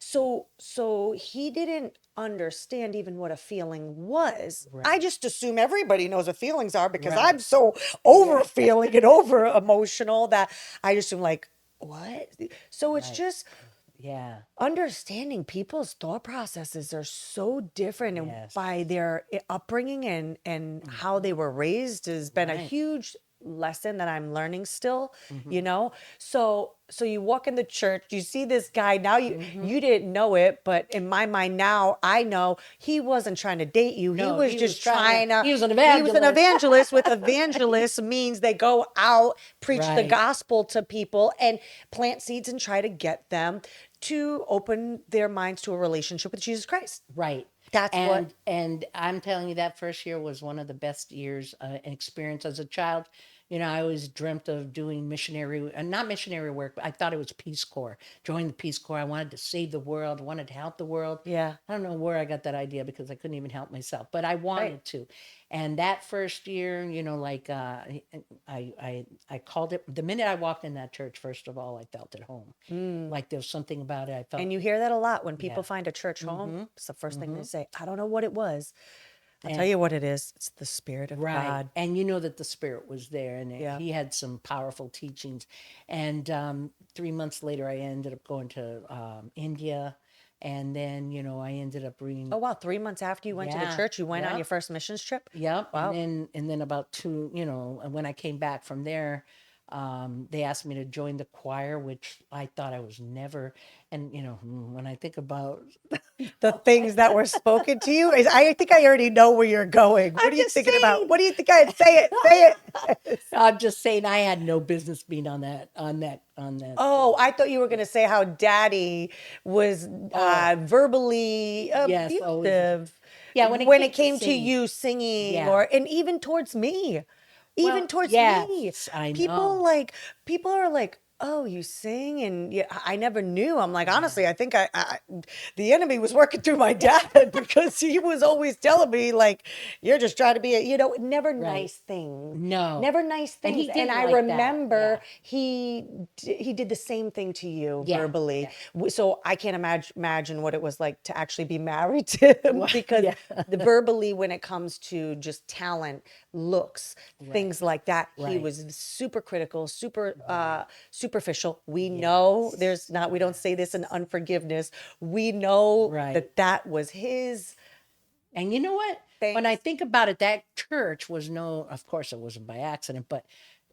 So he didn't understand even what a feeling was. I Right. just assume everybody knows what feelings are because Right. I'm so Yeah. over feeling and over emotional that I just am like, what? So it's Right. just Yeah. understanding people's thought processes are so different and Yes. by their upbringing and how Mm-hmm. they were raised has been a Right. huge lesson that I'm learning still, Mm-hmm. you know? So you walk in the church, you see this guy, now Mm-hmm. you didn't know it, but in my mind now I know he wasn't trying to date you. He No, was he was just trying to. trying to He was an he was an evangelist. evangelist with evangelist means they go out, preach the Right. gospel to people and plant seeds and try to get them to open their minds to a relationship with Jesus Christ. Right. That's what. And I'm telling you that first year was one of the best years and experience as a child. I always dreamt of doing missionary, not missionary work, but I thought it was Peace Corps. Join the Peace Corps. I wanted to save the world, wanted to help the world. Yeah. I don't know where I got that idea because I couldn't even help myself, but I Right. wanted to. And that first year, like I called it the minute I walked in that church. First of all, I felt at home. Mm. Like there was something about it. I felt, And you hear that a lot when people yeah. find a church home. Mm-hmm. It's the first thing they Mm-hmm. say. I don't know what it was. I'll tell And you what it is. It's the Spirit of right. God. And you know that the Spirit was there and Yeah. he had some powerful teachings. And 3 months later, I ended up going to India. And then, I ended up Oh, reading, wow. 3 months after you went to the yeah, church, you went on your yep, first missions trip? yep. And Wow. then about two, and when I came back from there, they asked me to join the choir, which I thought I was never. And, when I think about, The things that were spoken to you is I think I already know where you're going. I'm What are you just thinking about? saying. What do you think I'd say it? Say it. I'm just saying I had no business being on that. Oh, I thought you were going to say how daddy was Oh, verbally yes, always. abusive Yeah, when it when it came to came to singing. you singing Yeah. or, and even towards me. Even Well, towards me. yes, I People know. like, people are like, oh, you sing? And yeah, I never knew. I'm like, Yeah. honestly, I think the enemy was working through my dad because he was always telling me like, you're just trying to be never Right. nice things, No. never nice And things. he And didn't I like that. remember Yeah. he did the same thing to you Yeah. verbally. Yeah. So I can't imagine what it was like to actually be married to him Well, because yeah. the verbally, when it comes to just talent, looks, Right. things like that, he Right. was super critical, super Right. superficial. We know Yes. there's not, we don't say this in Yes. unforgiveness. We know Right. that that was his And you know what? When I things. think about it, that church was no, of course, it wasn't by accident, but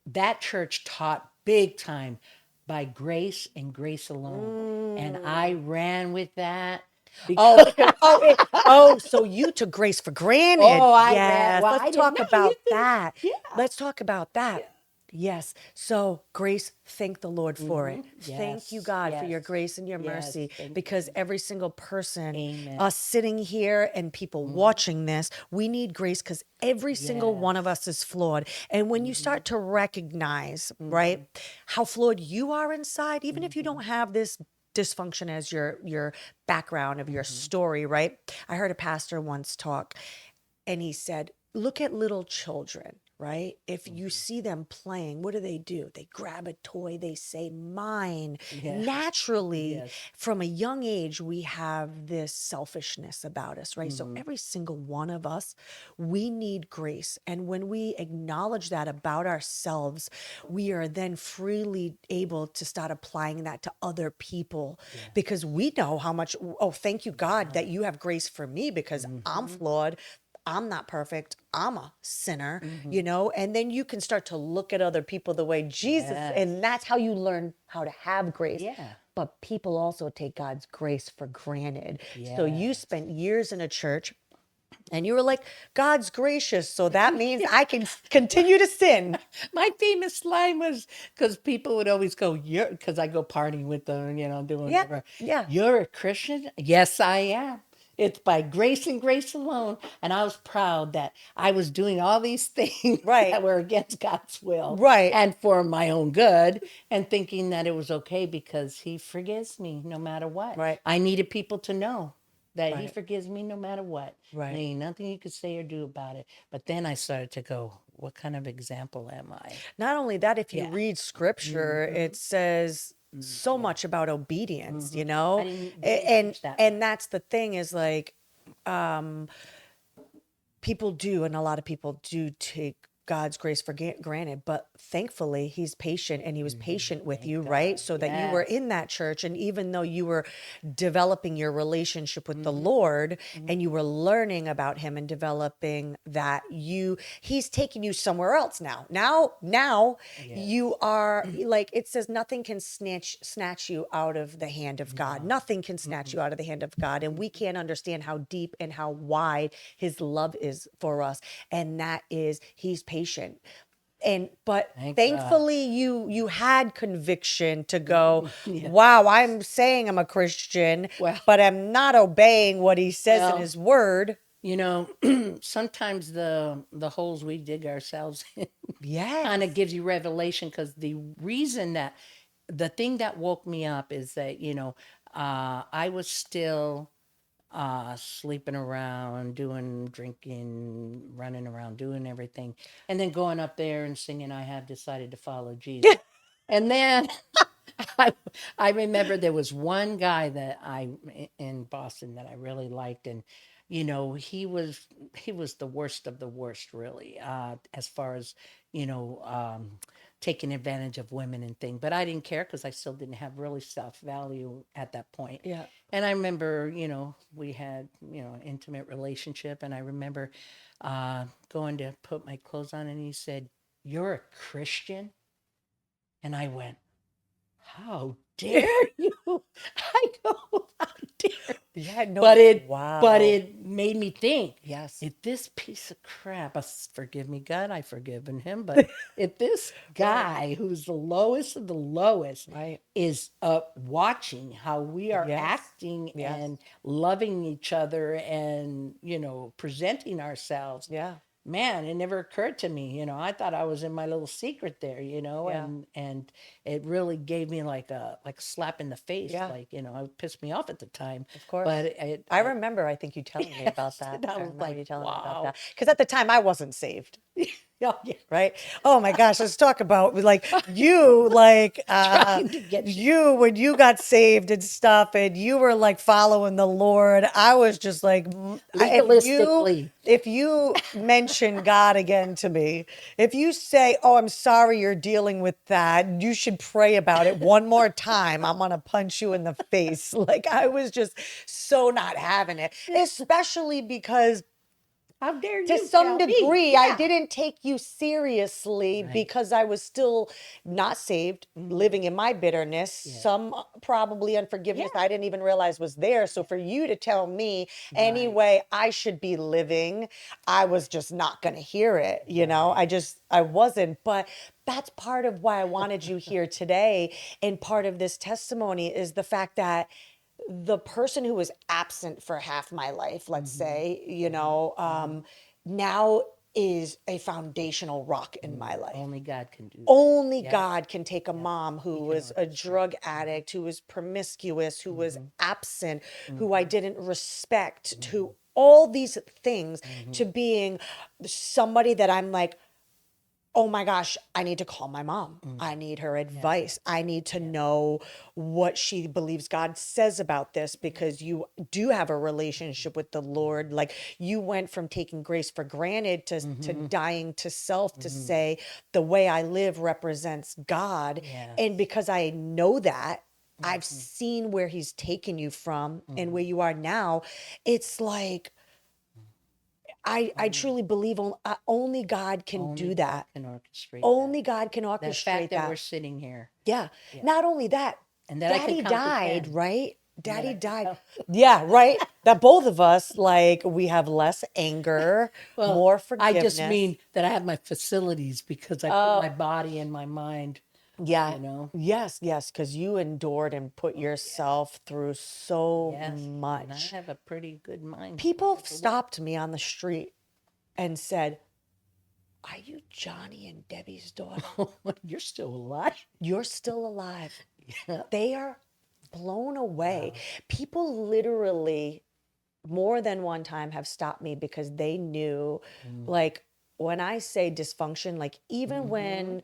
that church taught big time by grace and grace alone. And I Mm. ran with that Oh, because, because so you took grace for granted. oh, I ran. Yes, Well, let's I didn't talk know you about didn't. that. Yeah. Let's talk about that. Yeah. Yes. So, grace, thank the Lord for it. Thank you, Yes. God, for your Yes. grace and your Yes. mercy, Thank because you. every single person, Amen. us sitting here and people Hmm. watching this, we need grace because every single one of Yes. us is flawed. And when you Hmm. start to recognize, right, Hmm. how flawed you are inside, even if you Hmm. don't have this dysfunction as your background of your Hmm. story, right? I heard a pastor once talk, and he said, look at little children, right? If you Hmm. see them playing, what do? They grab a toy, they say, mine. Yeah. Naturally, Yes. from a young age, we have this selfishness about us, right? So Hmm. every single one of us, we need grace. And when we acknowledge that about ourselves, we are then freely able to start applying that to other people Yes. because we know how much, oh, thank you, God, Yeah. that you have grace for me because I'm Hmm. flawed. I'm not perfect. I'm a sinner, Hmm. and then you can start to look at other people the way Jesus, Yes. and that's how you learn how to have grace. Yeah. But people also take God's grace for granted. So you Yes. spent years in a church and you were like, God's gracious. So that means I can continue to sin. My famous line was because people would always go, "You're," because I go partying with them, doing Yeah. whatever. Yeah. You're a Christian? Yes, I am. It's by grace and grace alone. And I was proud that I was doing all these things Right. that were against God's will Right. and for my own good, and thinking that it was okay because He forgives me no matter what. Right. I needed people to know that He Right. forgives me no matter what. And Right. there ain't nothing you could say or do about it. But then I started to go, what kind of example am I? Not only that, if you Yeah. read scripture, Hmm. it says so Yeah. much about obedience, Hmm. I didn't And teach that and part. that's the thing is like people do, and a lot of people do take God's grace for granted, but thankfully he's patient and he was Hmm. patient with Thank you, right? God. So that you were Yes. in that church. And even though you were developing your relationship with the Hmm. Lord and you Hmm. were learning about him and developing that, he's taking you somewhere else now. Now Yes. you are like, it says nothing can snatch you out of the hand of God. No. Nothing can snatch you out of the hand of God. And we Hmm. can't understand how deep and how wide his love is for us. And that is he's patient. And but Thank God. thankfully you had conviction to go, Hmm. Yeah. wow, I'm saying I'm a Christian, Well, but I'm not obeying what he says in well, his word. sometimes the holes we dig ourselves in kind of Yes. gives you revelation because the thing that woke me up is that I was still sleeping around, doing drinking, running around, doing everything, and then going up there and singing, "I have decided to follow Jesus." And then I, I remember there was one guy that in Boston that I really liked, and he was the worst of the worst, really, as far as you know, taking advantage of women and thing. But I didn't care because I still didn't have really self value at that point. Yeah. And I remember, we had, an intimate relationship, and I remember going to put my clothes on, and he said, "You're a Christian?" And I went, "How dare you?" I go, "How dare?" Yeah, But no. it but Wow. it made me think, Yes. if this piece of crap, forgive me, God, I've forgiven him, but if this Right. guy who's the lowest of the lowest Right. is watching how we are Yes. acting Yes. and loving each other and, presenting ourselves, Yeah. man, it never occurred to me, I thought I was in my little secret there, Yeah. and it really gave me like a slap in the face, Yeah. like, it pissed me off at the time, Of course. but it, I I remember, I think you telling me about yes, that. and I I was remember like, you telling me about wow. that. Because at the time I wasn't saved. Oh, yeah. Right? Oh my gosh, let's talk about like you like Trying to get you. you when you got saved and stuff and you were like following the Lord. I was just like Legalistically. if you mention God again to me, if you say, "Oh, I'm sorry you're dealing with that. You should pray about it one more time. I'm going to punch you in the face." Like I was just so not having it, especially because How dare to you some tell me? degree, I Yeah. didn't take you seriously Right. because I was still not saved, living in my bitterness, Yeah. some probably unforgiveness Yeah. I didn't even realize was there. So for you to tell me any Right. way I should be living, I was just not going to hear it. Right. I wasn't. But that's part of why I wanted you here today. And part of this testimony is the fact that the person who was absent for half my life, let's Mm-hmm. say, Mm-hmm. now is a foundational rock in my life. Only God can do that. Only Yeah. God can take a Yeah. mom He who can was a orchestrate. drug addict, who was promiscuous, who was Mm-hmm. absent, who I Mm-hmm. didn't respect, Mm-hmm. to all these things, Mm-hmm. to being somebody that I'm like, oh my gosh, I need to call my mom. I Mm-hmm. need her Yeah. advice. I need to Yeah. know what she believes God says about this because you do have a relationship with the Lord. Like you went from taking grace for granted to Mm-hmm. dying to self to Mm-hmm. say the way I live represents God. And Yes. because I know that, I've Mm-hmm. seen where he's taken you from and Mm-hmm. where you are now. It's like I Only, truly believe only God can only do God that. can orchestrate that. Only God can The fact orchestrate that we're that. sitting here. Yeah. Yeah. Not only that, And that I can daddy count to died, 10. right? And that Daddy I can died. count. Yeah, right. That both of us, like, we have less anger, Well, more I just forgiveness. mean that I have my facilities because I put my Oh, body and my mind, yeah. you know. Yes, yes, because you endured and put Oh, yeah. yourself through so Yes. And I much. have a pretty good mind for People for what. stopped me on the street and said, "Are you Johnny and Debbie's daughter? You're still alive. You're still alive." Yeah. They are blown away. Wow. People literally more than one time have stopped me because they knew, like, when I say dysfunction, like, even Mm-hmm. when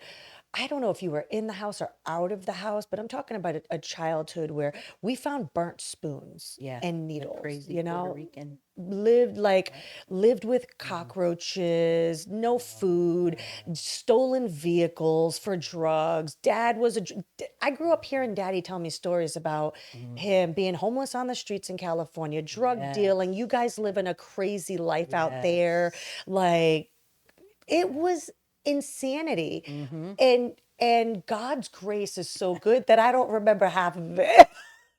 I don't know if you were in the house or out of the house, but I'm talking about a childhood where we found burnt spoons Yeah. and The needles, crazy Puerto Rican. lived like Yeah. lived with Mm-hmm. cockroaches, no food, stolen vehicles for drugs. Dad was I grew up hearing daddy tell me stories about Mm-hmm. him being homeless on the streets in California, drug dealing. Yes. You guys living a crazy life out there. Yes. Like it Yeah. was insanity. Mm-hmm. And God's grace is so good that I don't remember half of it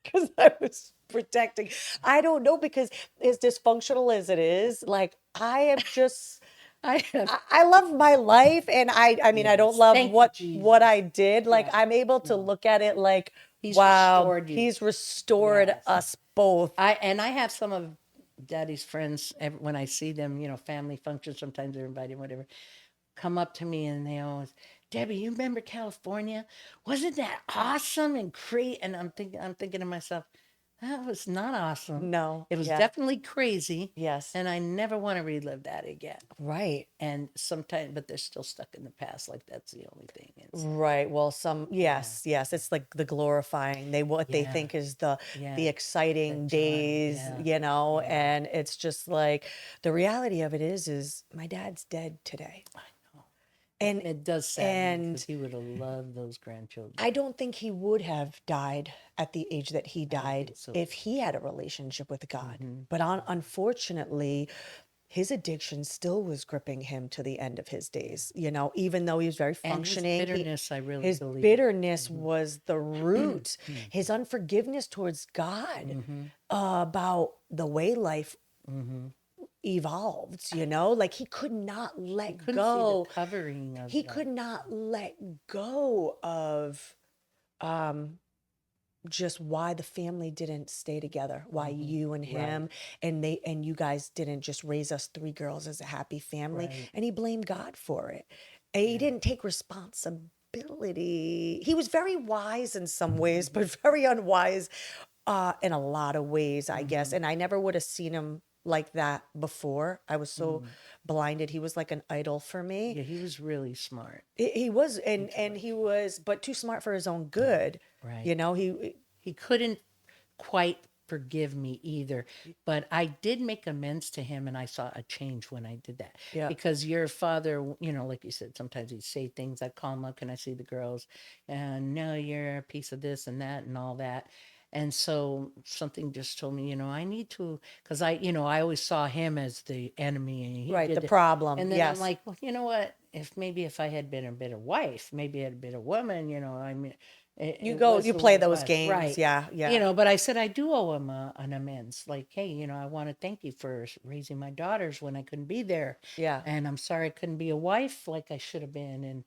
because I was protecting. I don't know because as dysfunctional as it is, like I am just I have. I love my life and I mean I don't Yes. love Thank you, what I Jesus. did. Like Yeah. I'm able to No. look at it like, He's wow, restored you. he's restored Yes. us both. I have some of Daddy's friends when I see them, family functions. Sometimes they're invited, whatever. Come up to me and they always, Debbie, you remember California? Wasn't that awesome and great? And I'm thinking to myself, that was not awesome. No, It was yeah, definitely crazy, yes, and I never want to relive that again. right. And sometimes, but they're still stuck in the past. Like that's the only thing. It's Right. Well, some yeah, yes, yes. It's like the glorifying. They what they yeah, think is yeah. the The exciting joy, days, yeah, yeah. and it's just like the reality of it is my dad's dead today. I know. It, And it does sadden me because and he would have loved those grandchildren. I don't think he would have died at the age that he I don't died think so if he had a relationship with God. either. But unfortunately, his addiction still was gripping him to the end of his Yeah. days. Even though he was very And his functioning, bitterness, I really his believe. bitterness Hmm. was the root, his unforgiveness towards God Hmm. about the way life Hmm. evolved, like he could not He let couldn't see the go. covering of He the. could not let go of um just why the family didn't stay together, why Hmm. you and Right. him and you guys didn't just raise us three girls as a happy family. Right. And he blamed God for it. And he Yeah. didn't take responsibility. He was very wise in some ways, but very unwise in a lot of ways, I guess. Hmm. And I never would have seen him like that before. I was so Hmm. blinded. He was like an idol for me. Yeah, he was really smart. He was, and he Intellectual. was, but too smart for his own good. Right. You know, he, He couldn't quite forgive me either, but I did make amends to him, and I saw a change when I did that. yeah, Because your father, like you said, sometimes he'd say things. I'd call him up, can I see the girls? And no, you're a piece of this and that and all that. And so something just told me, I need to, because I always saw him as the enemy, and he right. The did it. problem, And then I'm yes. like, well, you know what? If I had been a better wife, maybe I'd been a woman, I mean, it was You the way play it those was, games, right? yeah, yeah, But I said I do owe him an amends. Like, hey, I want to thank you for raising my daughters when I couldn't be there, yeah, and I'm sorry I couldn't be a wife like I should have been. And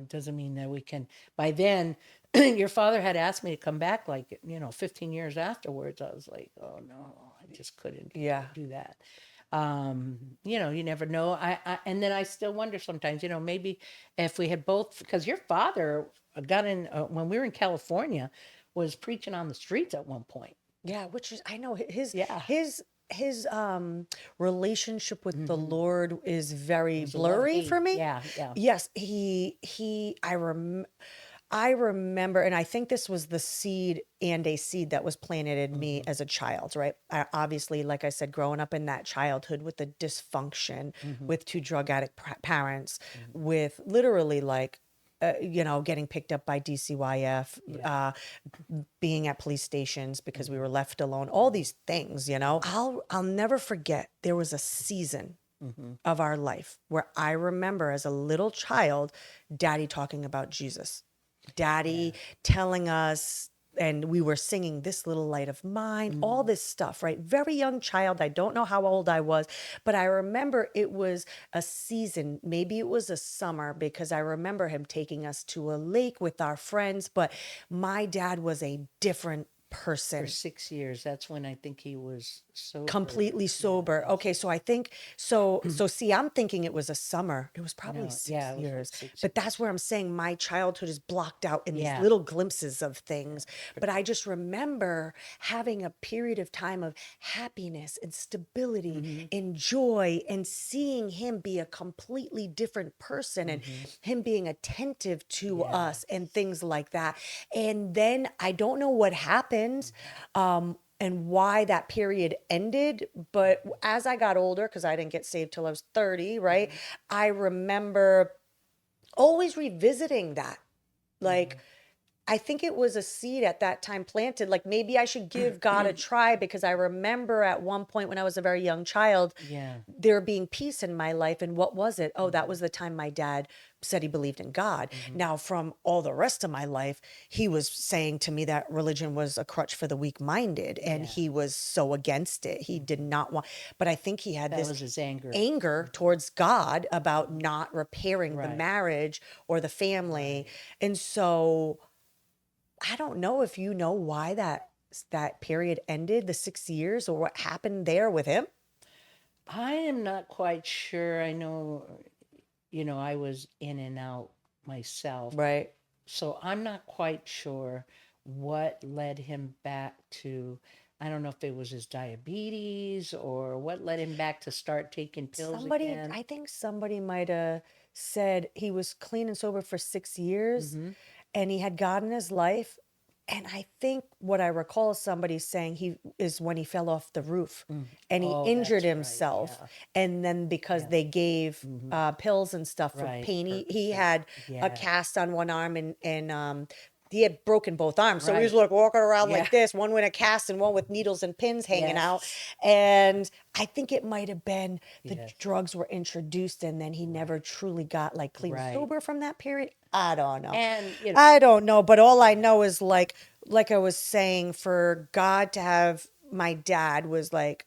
doesn't mean that we can. By then, your father had asked me to come back, like 15 years afterwards. I was like, oh no, I just couldn't yeah. do that. You never know. And then I still wonder sometimes, maybe if we had both, because your father got in when we were in California, was preaching on the streets at one point. Yeah, which is I know Yeah. his relationship with the Hmm. Lord is It very was a love blurry hate. for me. Yeah, yeah. Yes, I remember, and I think this was the seed and a seed that was planted in me Hmm. as a child, right? Obviously, like I said, growing up in that childhood with the dysfunction, Hmm. with two drug addict parents, Hmm. with literally like, getting picked up by DCYF, Yeah. being at police stations because we Hmm. were left alone, all these things, you know. I'll never forget there was a season Hmm. of our life where I remember as a little child, daddy talking about Jesus, daddy Yeah. telling us, and we were singing This Little Light of Mine, all Hmm. this stuff, right? Very young child. I don't know how old I was, but I remember it was a season. Maybe it was a summer because I remember him taking us to a lake with our friends, but my dad was a different For person, 6 years, that's when I think he was sober. completely Yeah, sober. that's Okay, so I think so see, I'm thinking it was a summer. It was probably no, yeah, 6 it was like years. six But that's years. where I'm saying my childhood is blocked out in these Yeah, little glimpses of yeah, things. But I pretty. just remember having a period of time of happiness and stability Hmm. and joy and seeing him be a completely different person and Hmm. him being attentive to Yeah. us and things like that. And then I don't know what happened and why that period ended. But as I got older, because I didn't get saved till I was 30, right? Hmm. I remember always revisiting that. Like, Hmm. I think it was a seed at that time planted. Like, maybe I should give God a try because I remember at one point when I was a very young child, Yeah. there being peace in my life. And what was it? Oh, that Hmm. was the time my dad said he believed in God. Hmm. Now, from all the rest of my life, he was saying to me that religion was a crutch for the weak minded. And Yeah. he was so against it. He did Hmm. not want, but I think he had That this was his anger. anger Hmm. towards God about Hmm. not repairing the Right. marriage or the family. Right. And so I don't know if you know why that period ended, the 6 years, or what happened there with him. I am not quite sure. I know, I was in and out myself. Right. So I'm not quite sure what led him back to, I don't know if it was his diabetes or what led him back to start taking pills Somebody, again. I think somebody might have said he was clean and sober for 6 years Hmm. and he had God in his life. And I think what I recall somebody saying he is when he fell off the roof Mm. and he Oh, injured that's right. himself. Yeah. And then because Yeah. they gave Hmm. pills and stuff for Right. pain, he Percocet. had a Yeah. cast on one arm and he had broken both arms. So he was Right. like walking around Yeah. like this, one with a cast and one with needles and pins hanging out. Yes. And I think it might have been the Yes. drugs were introduced and then he never Right. truly got like clean and Right. sober from that period. I don't know. And, I don't know, but all I know is like I was saying, for God to have my dad was like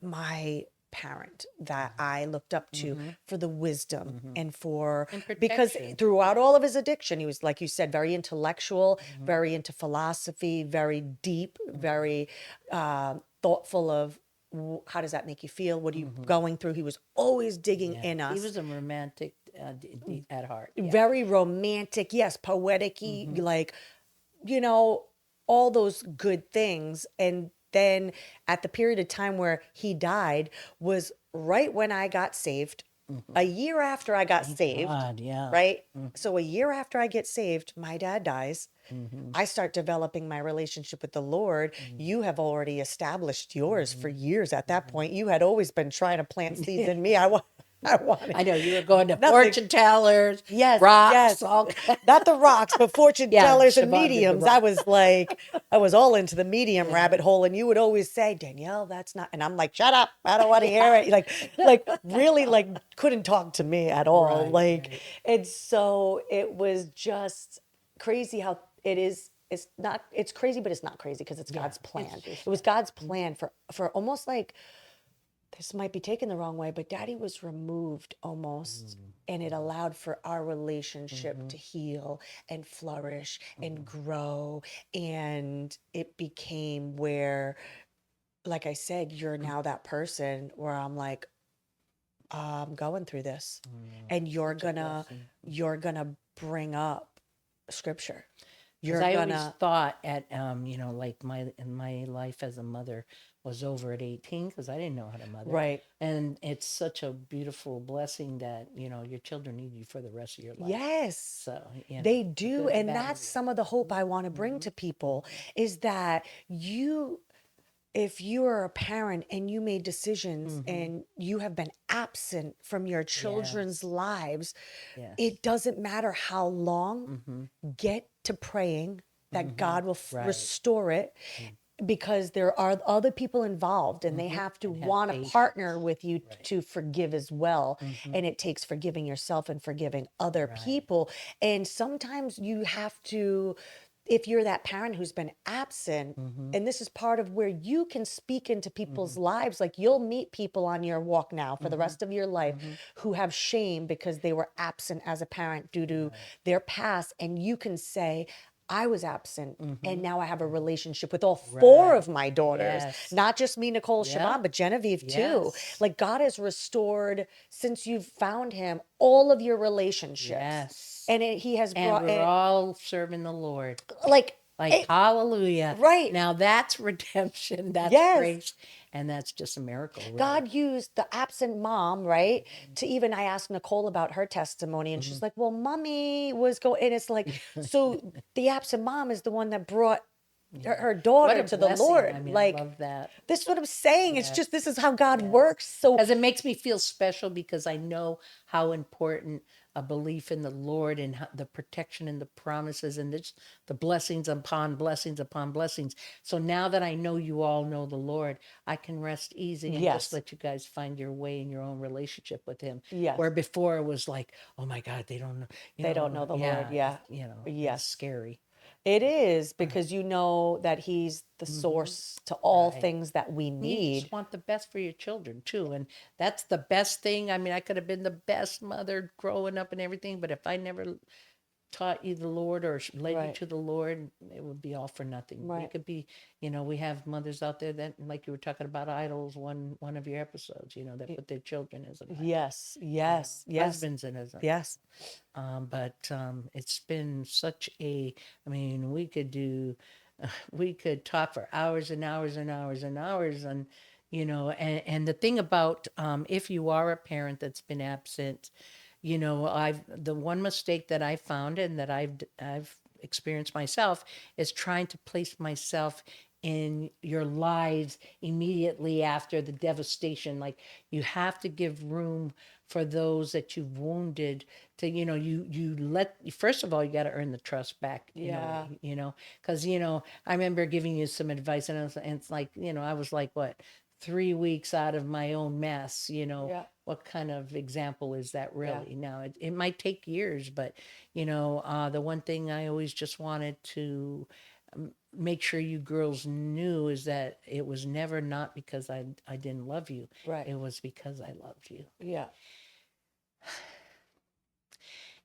my parent that I looked up to Mm-hmm. for the wisdom Mm-hmm. and for, And because protection. throughout all of his addiction, he was, like you said, very intellectual, Mm-hmm. very into philosophy, very deep, Mm-hmm. very thoughtful of how does that make you feel? What are you going through? He was always digging Yeah, in he us. was a romantic at heart. Yeah. Very romantic, yes, poetic, Mm-hmm. like, you know, all those good things. And then at the period of time where he died was right when I got saved, Mm-hmm. a year after I got Thank saved, God. Yeah. right? Mm-hmm. So a year after I get saved, my dad dies. Mm-hmm. I start developing my relationship with the Lord. You have already established yours for Mm-hmm. years at that Mm-hmm. point. You had always been trying to plant seeds in me. I I wanted know you were going to nothing. fortune tellers, Yes, rocks, yes. all. Not the rocks, but fortune Yeah, tellers and Siobhan did the mediums. rock. I was all into the medium Yeah. rabbit hole. And you would always say, Danielle, that's not, and I'm like, shut up. I don't want to hear Yeah. it. Really, like, couldn't talk to me at all. Right. Right. And so it was just crazy how it is. It's not, it's crazy, but it's not crazy because it's Yeah. God's It's plan. just It was that. God's plan for almost like, this might be taken the wrong way, but daddy was removed almost. And it allowed for our relationship Mm-hmm. to heal and flourish and Mm-hmm. grow. And it became where, like I said, you're now that person where I'm like, I'm going through this. And Such a blessing. you're gonna bring up scripture. Because You're I always gonna, thought at like my life as a mother was over at 18 because I didn't know how to mother, right. and it's such a beautiful blessing that your children need you for the rest of your life. Yes. So They the do. good, the And bad, and that's the some of the hope I want to ugly. bring Mm-hmm. to people Mm-hmm. is that if you are a parent and you made decisions Mm-hmm. and you have been absent from your children's Yes. lives, Yes. it doesn't matter how long, Mm-hmm. get to praying that Mm-hmm. God will Right. restore it, Mm. because there are other people involved and they Mm-hmm. have to And have want to partner patience. with you Right. to forgive as well. Mm-hmm. And it takes forgiving yourself and forgiving other Right. people. And sometimes you have to, if you're that parent who's been absent, Mm-hmm. and this is part of where you can speak into Mm-hmm. people's lives. Like, you'll meet people on your walk now for the Mm-hmm. rest of your life Mm-hmm. who have shame because they were absent as a parent due to Right. their past. And you can say, I was absent and Mm-hmm. now I have a relationship with all four Right. of my daughters, Yes. not just me, Nicole, Yeah. Siobhan, but Genevieve too. Yes. Like, God has restored, since you've found him, all of your relationships. Yes. And he has And brought we're it, all serving the Lord. like, Like, it, hallelujah. right. Now that's redemption. That's Yes. grace. And that's just a miracle, really. God used the absent mom, right? To even, I asked Nicole about her testimony, and Mm-hmm. she's like, well, mommy was going, and it's like, so the absent mom is the one that brought her, Yeah. her What daughter a to the blessing. I Lord. mean, I Like, love that. this is what I'm saying. It's just, Yes. this is how God Yes. works. So, Because it makes me feel special because I know how important a belief in the Lord and the protection and the promises and the blessings upon blessings upon blessings. So now that I know you all know the Lord, I can rest easy and just yes, let you guys find your way in your own relationship with Him. yes, Where before it was like, oh my God, they don't know, they don't know the Lord. yeah, Yeah, it's yes. scary. It is, because you know that He's the Hmm. source to all Right. things that we You need. just want the best for your children too. And that's the best thing. I mean, I could have been the best mother growing up and everything, but if I never taught you the Lord or led you Right, to the Lord, it would be all for nothing. We right. could be, we have mothers out there that, like you were talking about idols, one of your episodes, that Y- put their children as an idol, Yes, yes, yes, husbands and as an yes. but it's been such I mean, we could talk for hours and hours and hours and hours. And, and the thing about if you are a parent that's been absent, the one mistake that I found and that I've experienced myself is trying to place myself in your lives immediately after the devastation. Like, you have to give room for those that you've wounded to, you let, first of all, you got to earn the trust back in a Yeah, way, because, I remember giving you some advice and it's like, I was like, what, 3 weeks out of my own mess, yeah, what kind of example is that yeah. really? Now, it might take years, but, the one thing I always just wanted to make sure you girls knew is that it was never not because I didn't love you. Right. It was because I loved you. Yeah.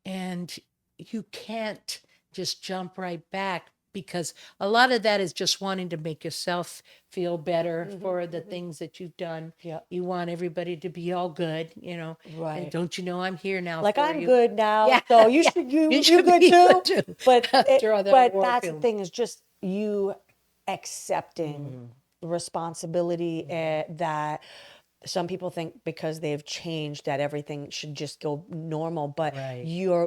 And you can't just jump right back, because a lot of that is just wanting to make yourself feel better for the things that you've done. Yeah. You want everybody to be all good, and Right. don't you know I'm here now Like for I'm you. good now, Yeah, so you yeah. should You you should good be too. good too But after all that war that's the film. thing is just you accepting responsibility that some people think because they've changed that everything should just go normal, but Right.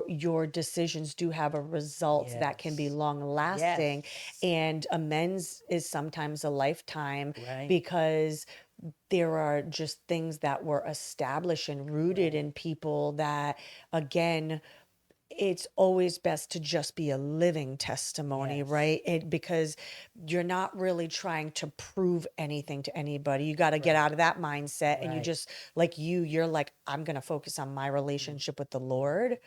your decisions do have a result that can be Yes. long lasting, Yes. and amends is sometimes a lifetime Right. because there are just things that were established and rooted Right. in people that, again, it's always best to just be a living testimony, Yes. right? Because you're not really trying to prove anything to anybody. You got to get Right. out of that mindset, and you Right. just, like, you're like, I'm going to focus on my relationship with the Lord,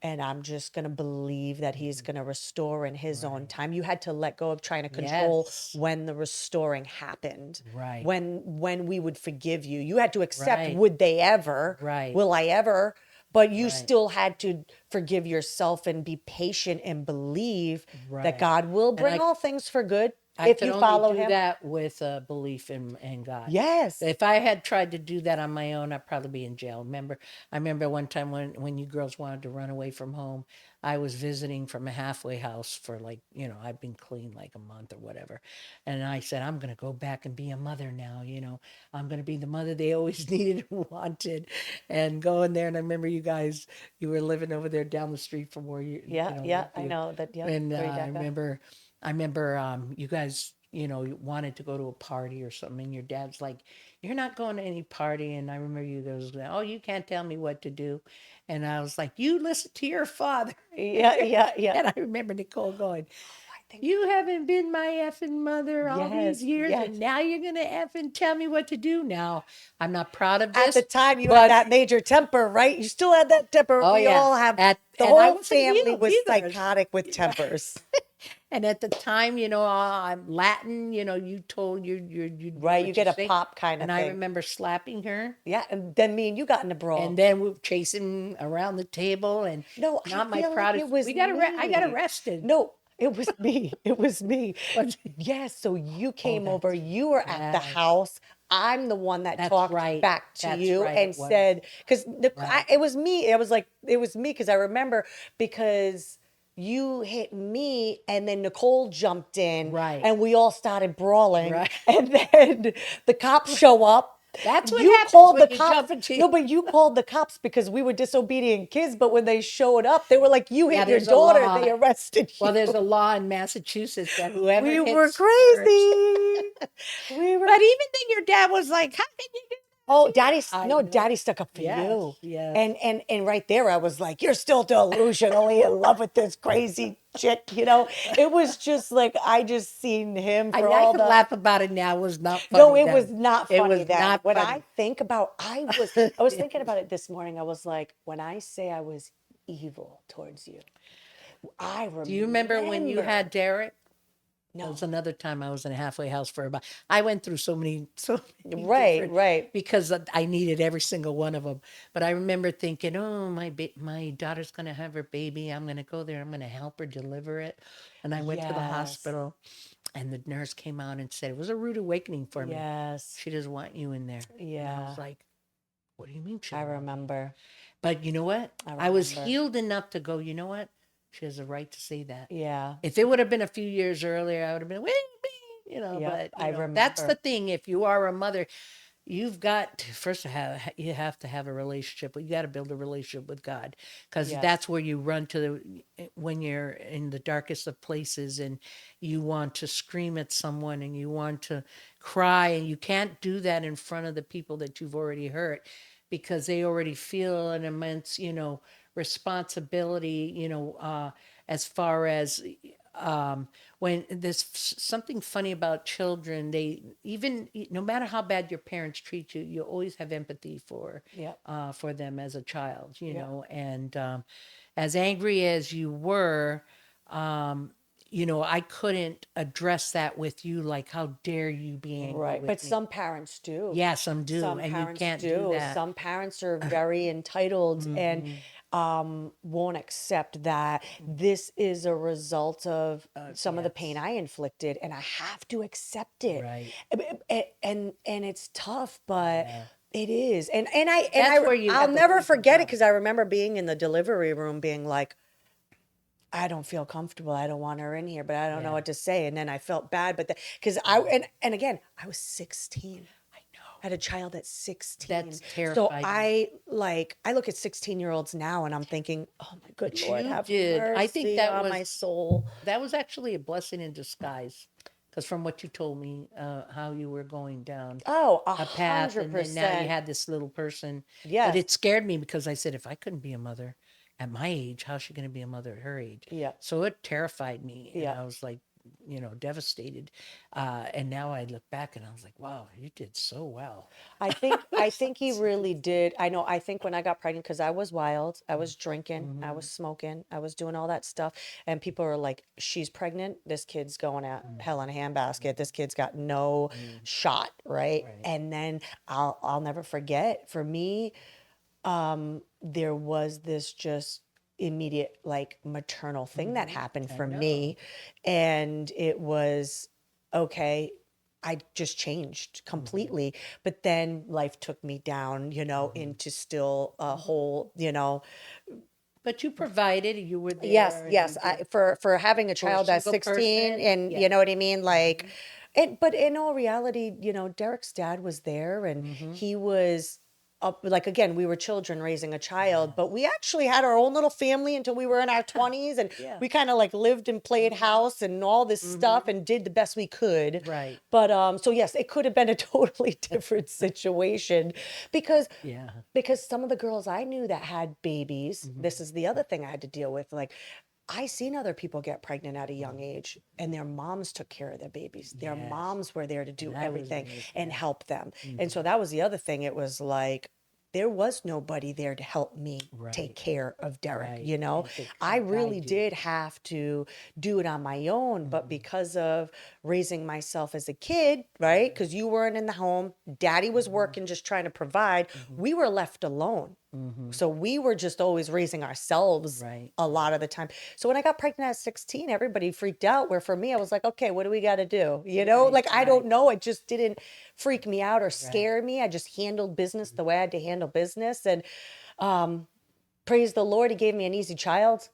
and I'm just going to believe that he's going to restore in his own Right. time. You had to let go of trying to control Yes. when the restoring happened. Right. When we would forgive you, you had to accept, Right. would they ever? Right. Will I ever? But you Right. still had to forgive yourself and be patient and believe that Right. God will And bring all things for good I if could you only follow do him. that with a belief in God. Yes. If I had tried to do that on my own, I'd probably be in jail. I remember one time when you girls wanted to run away from home, I was visiting from a halfway house for, like, I've been clean like a month or whatever. And I said, I'm going to go back and be a mother now. I'm going to be the mother they always needed and wanted, and go in there. And I remember you were living over there down the street from where Yeah, yeah, lived I you. know that. Yep, And Great Decca. I remember you guys, you wanted to go to a party or something, and your dad's like, "You're not going to any party." And I remember you goes, "Oh, you can't tell me what to do." And I was like, "You listen to your father." Yeah, yeah, yeah. And I remember Nicole going, I think "You haven't been my effing mother all these yes, years, and yes. now you're gonna effing tell me what to do." Now, I'm not proud of At the this, time, you had but that major temper, right? You still had that temper. oh We yeah, all have. The and I whole wasn't family healed was either. psychotic with tempers, And at the time, I'm Latin, you told you do right? You what you get a say. pop kind of And I thing. remember slapping her, Yeah, and then me and you got in a and brawl. then we were chasing around the table, and No, I not my feel like it proudest. was I got me. arrested. No, it was me. It was me. But Yes, so you oh, came over, you were at the yes, house. I'm the one that that's talked right. back to That's you right. and It was said, because right, it was me. I was like, it was me because I remember because you hit me and then Nicole jumped in right, and we all started brawling. right. And then the cops show up. That's what You happens called when the you cops. jump into. No, but you called the cops because we were disobedient kids. But when they showed up, they were like, "You Yeah, hit your there's a daughter." law. They arrested you. Well, there's a law in Massachusetts that whoever We were hits first. crazy. We were. But even then, your dad was like, "How can you do Oh, that?" I know. Daddy stuck up for Yes, you. yes. And right there, I was like, "You're still delusionally in love with this crazy chick." It was just like I just seen him for I all can the. laugh about it now. It was not No, funny it was then. not It funny was then. not When I funny. think about, I was thinking about it this morning. I was like, when I say I was evil towards you, I Do you remember when you remember. had Derek? That No, was another time I was in a halfway house for about. I went through so many right, different, right. because I needed every single one of them. But I remember thinking, "Oh, my daughter's gonna have her baby. I'm gonna go there. I'm gonna help her deliver it." And I went to the Yes, hospital, and the nurse came out and said it was a rude awakening for me. yes, She doesn't want you in there. And I was yeah. like, "What do you mean she I doesn't want me?" remember. But you know what? I I was remember. healed enough to go, you know what? She has a right to say that. Yeah. If it would have been a few years earlier, I would have been, wait, Yep. but I that's the remember. thing. If you are a mother, you've got to first you have to have a relationship. You got to build a relationship with God, because Yes. that's where you run to when you're in the darkest of places, and you want to scream at someone and you want to cry, and you can't do that in front of the people that you've already hurt, because they already feel an immense, responsibility, as far as um, when there's something funny about children, they even, no matter how bad your parents treat you, you always have empathy Yep. for them as a child, Yep. and as angry as you were, um, I couldn't address that with you. Like, how dare you be angry Right. But with me? some parents do. Yeah, some do, Some and you parents can't do do. that. Some parents are very entitled and Hmm. won't accept that this is a result of some of the pain Yes, I inflicted, and I have to accept it. right. And it's tough, but Yeah, it is. And that's where you I'll have the never faith in forget it God. because I remember being in the delivery room being like, I don't feel comfortable. I don't want her in here, but I don't know Yeah, what to say. And then I felt bad, but because and again, I was 16. I know. I had a child at 16. That's So terrified me. I look at 16-year-olds now and I'm thinking, oh my good But Lord, you have did. I think mercy that on was my soul. actually a blessing in disguise, because from what you told me, how you were going down Oh, a a path, hundred and then now you percent. had this little person. But Yes. it scared me because I said, if I couldn't be a mother at my age, how's she going to be a mother at her age? Yeah. So it terrified me, and Yeah. I was like, devastated. And now I look back and I was like, wow, you did so well. I think he really did. I think when I got pregnant, because I was wild, I was drinking, I was Mm-hmm. smoking, I was doing all that stuff. And people are like, she's pregnant, this kid's going at hell in a handbasket. This kid's got no Mm-hmm. shot, right? Right. And then I'll never forget, for me, there was this just immediate like maternal thing that Mm-hmm. happened I for know. me. And it was okay. I just changed Mm-hmm. completely. But then life took me down, Mm-hmm. into still a whole. But you provided, you were Yes, there, and you yes. did. For having a For a child at single 16, person, and yeah. you know what I mean? Like, Mm-hmm. but in all reality, Derek's dad was there and Mm-hmm. he was up, like, again, we were children raising a child, but Yes. we actually had our own little family until we were in our 20s, and Yeah. we kind of like lived and played Mm-hmm. house and all this stuff Mm-hmm. and did the best we could. Right. But so yes, it could have been a totally different situation because Yeah. some of the girls I knew that had babies, Mm-hmm. this is the other thing I had to deal with. Like, I seen other people get pregnant at a young age and their moms took care of their babies. Their Yes. moms were there to And do I was everything raised and that. help them. And so Mm-hmm. that was the other thing. It was like there was nobody there to help me take Right. care of Derek, Right. And to I really guide you. did have to do it on my own, but Mm-hmm. because of raising myself as a kid, right? Because you weren't in the home, daddy was Mm-hmm. working, just trying to provide, Mm-hmm. we were left alone. Mm-hmm. So we were just always raising ourselves Right. a lot of the time. So when I got pregnant at 16, everybody freaked out. Where for me, I was like, okay, what do we got to do? Right. Like, I Right. don't know. It just didn't freak me out or Right. scare me. I just handled business the way I had to handle business. And praise the Lord, he gave me an easy child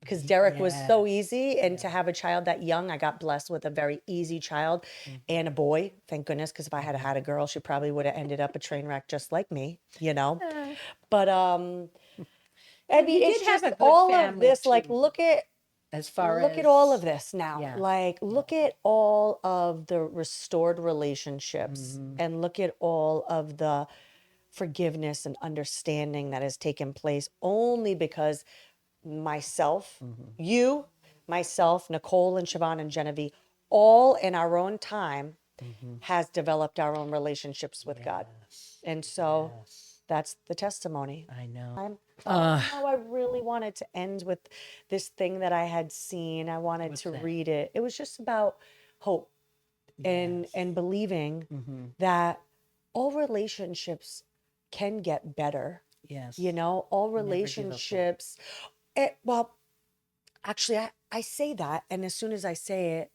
because Derek was so Yes. easy. And Yeah. to have a child that young, I got blessed with a very easy child Mm-hmm. and a boy, thank goodness. Because if I had Mm-hmm. had a girl, she probably would have ended up a train wreck just like me. Uh, But I and mean, you did it's have just a good all of family this. Like, too, as far look at all of as, this now. yeah. Like, Yeah. look at all of the restored relationships Mm-hmm. and look at all of the forgiveness and understanding that has taken place only because myself, Mm-hmm. you, myself, Nicole and Siobhan and Genevieve, all in our own time Mm-hmm. has developed our own relationships with God. Yes. And so Yes. that's the testimony. I know. Oh, Uh, I really wanted to end with this thing that I had seen. I wanted what's to that? read it. It was just about hope Yes. and believing Mm-hmm. that all relationships can get better. Yes. All Never give up hope. relationships. Well, actually, I say that, and as soon as I say it,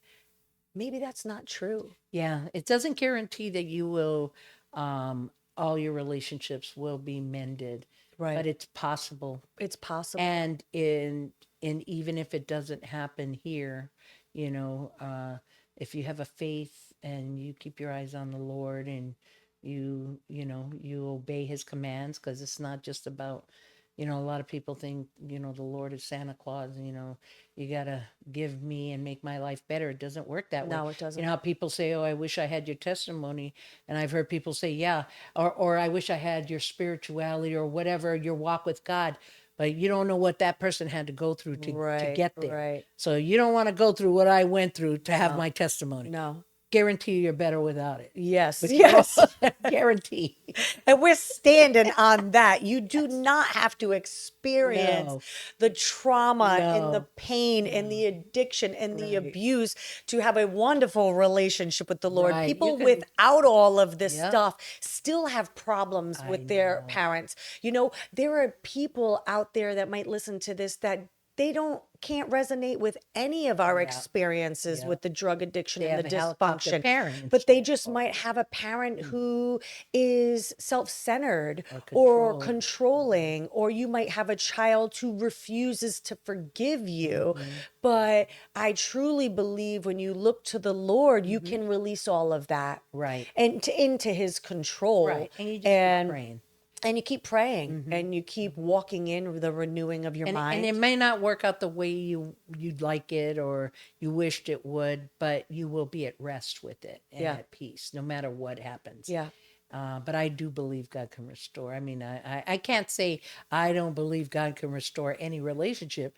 maybe that's not true. Yeah. It doesn't guarantee that you will, all your relationships will be mended, but Right. it's possible. It's possible. And in even if it doesn't happen here, you know, if you have a faith and you keep your eyes on the Lord, and you obey his commands, because it's not just about, a lot of people think, the Lord is Santa Claus, you got to give me and make my life better. It doesn't work that way. No, it You doesn't. know how people say, oh, I wish I had your testimony. And I've heard people say, yeah, or I wish I had your spirituality or whatever, your walk with God. But you don't know what that person had to go through to Right, get there. right. So you don't want to go through what I went through to have No, my testimony. no. guarantee you're better without it. Yes, But you yes. also guarantee. And we're standing on that. You do not have to experience No, the trauma and the no, pain and no. the addiction and the Right, abuse to have a wonderful relationship with the Lord. right. You People can, without all of this yep, stuff still have problems I with their know. parents. You know, there are people out there that might listen to this that they don't can't resonate with any of our Yeah, experiences yeah. with the drug addiction They and the have a helicopter dysfunction, parent but they instead. just might have a parent who is self-centered Or or controlling. controlling, or you might have a child who refuses to forgive you. Mm-hmm, But I truly believe when you look to the Lord, you mm-hmm. can release all of that Right, and into his control. right. And you just keep and praying. and you keep praying Mm-hmm, and you keep mm-hmm. walking in the renewing of your And it mind. may not work out the way you'd like it or you wished it would, but you will be at rest with it and Yeah. at peace, no matter what happens. Yeah. But I do believe God can restore. I mean, I can't say I don't believe God can restore any relationship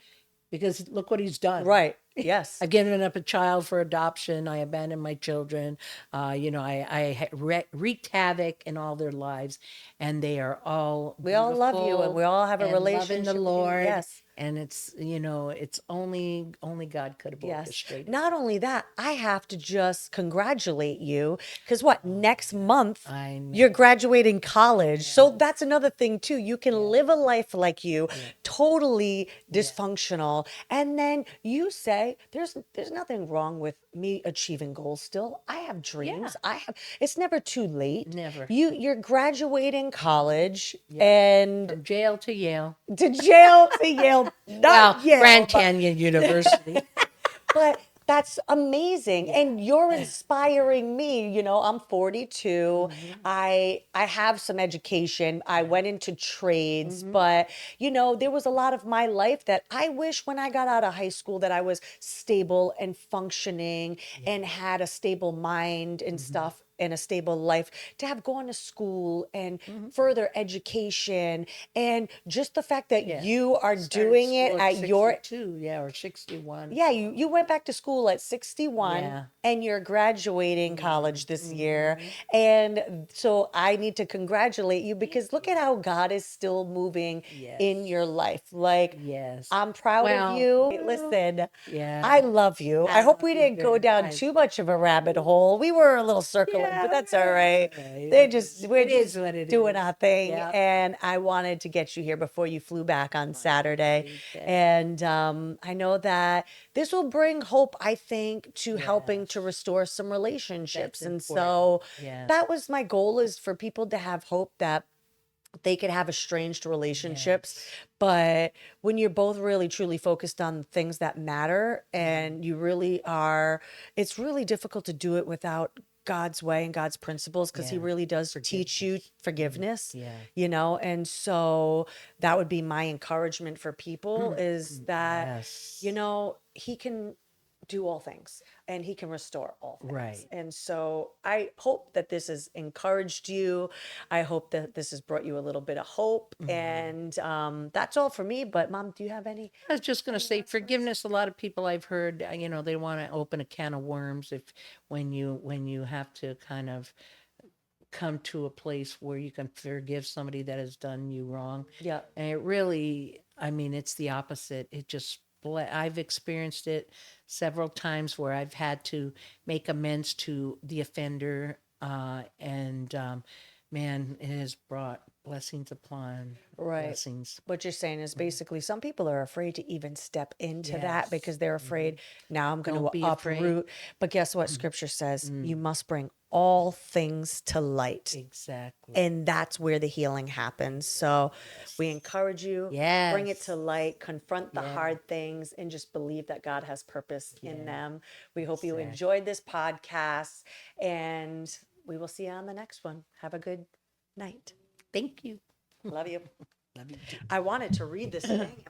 because look what He's done. Right. Yes. I've given up a child for adoption. I abandoned my children. I wreaked havoc in all their lives, and they are all We all love you and we beautiful all have a and loving the relationship with you. Lord. Yes. And it's only God could have Yes. orchestrated Not that. only that, I have to just congratulate you because what, next month I know. you're graduating college. So Yes. that's another thing too. You can Yeah. live a life like you, Yeah. totally Yeah. dysfunctional. And then you say, there's nothing wrong with me achieving goals still. I have Yeah. dreams. It's never too late. Never. You're graduating college Yeah. and From jail to Yale. to jail to Yale, Well, not Yale, Grand but Canyon University. but that's amazing. Yeah. And you're inspiring me. You know, I'm 42. Mm-hmm. I have some education. I Yeah. went into trades, Mm-hmm. but you know, there was a lot of my life that I wish when I got out of high school that I was stable and functioning Yeah. and had a stable mind and Mm-hmm. stuff and a stable life, to have gone to school and Mm-hmm. further education, and just the fact that Yeah. you are Started doing it school at at your 62, yeah, or 61. yeah, you went back to school at 61 Yeah. and you're graduating Mm-hmm. college this year. Mm-hmm. And so I need to congratulate you Thank because look you. at how God is still moving in Yes. your life. Like, Yes. I'm proud of Well, you. Listen, I yeah. love you. I I hope love we you didn't go very. down too much of a rabbit hole. We were a little circling, but Yeah, that's all that's right. all right. We're It is just what it doing is. our thing. Yeah. And I wanted to get you here before you flew back on Saturday. Okay. And I know that this will bring hope, I think, to helping to Yes. restore some That's relationships. And important. so Yes. that was my goal, is for people to have hope that they could have estranged relationships, Yes. but when you're both really truly focused on things that matter Mm-hmm. and you really are, it's really difficult to do it without God's way and God's principles, because he Yeah. really does teach you Forgiveness. Mm. forgiveness, Yeah. you know. And so that would be my encouragement for people, is that, you Yes. know, he can do all things and he can restore all things. Right. And so I hope that this has encouraged you. I hope that this has brought you a little bit of hope. Mhm. And that's all for me. But Mom, do you have I was just going to any say last words? forgiveness. A lot of people I've heard, they want to open a can of worms if when you have to kind of come to a place where you can forgive somebody that has done you wrong. Yeah. And it really, I mean, it's the opposite. It just I've experienced it several times where I've had to make amends to the offender, and man, it has brought blessings upon Right. blessings. What you're saying is Mhm. basically some people are afraid to even step into that Yes. because they're Hmm. afraid, now I'm going Don't to be afraid. uproot. But guess what? Scripture says you Mm, must bring all things to light. exactly. And that's where the healing happens. So we Yes. encourage you, bring it to Yes. light, confront the Yeah. hard things, and just believe that God has purpose in Yeah. them. We hope you Exactly. enjoyed this podcast, and we will see you on the next one. Have a good night. Thank you. Love you. Love you too. I wanted to read this thing.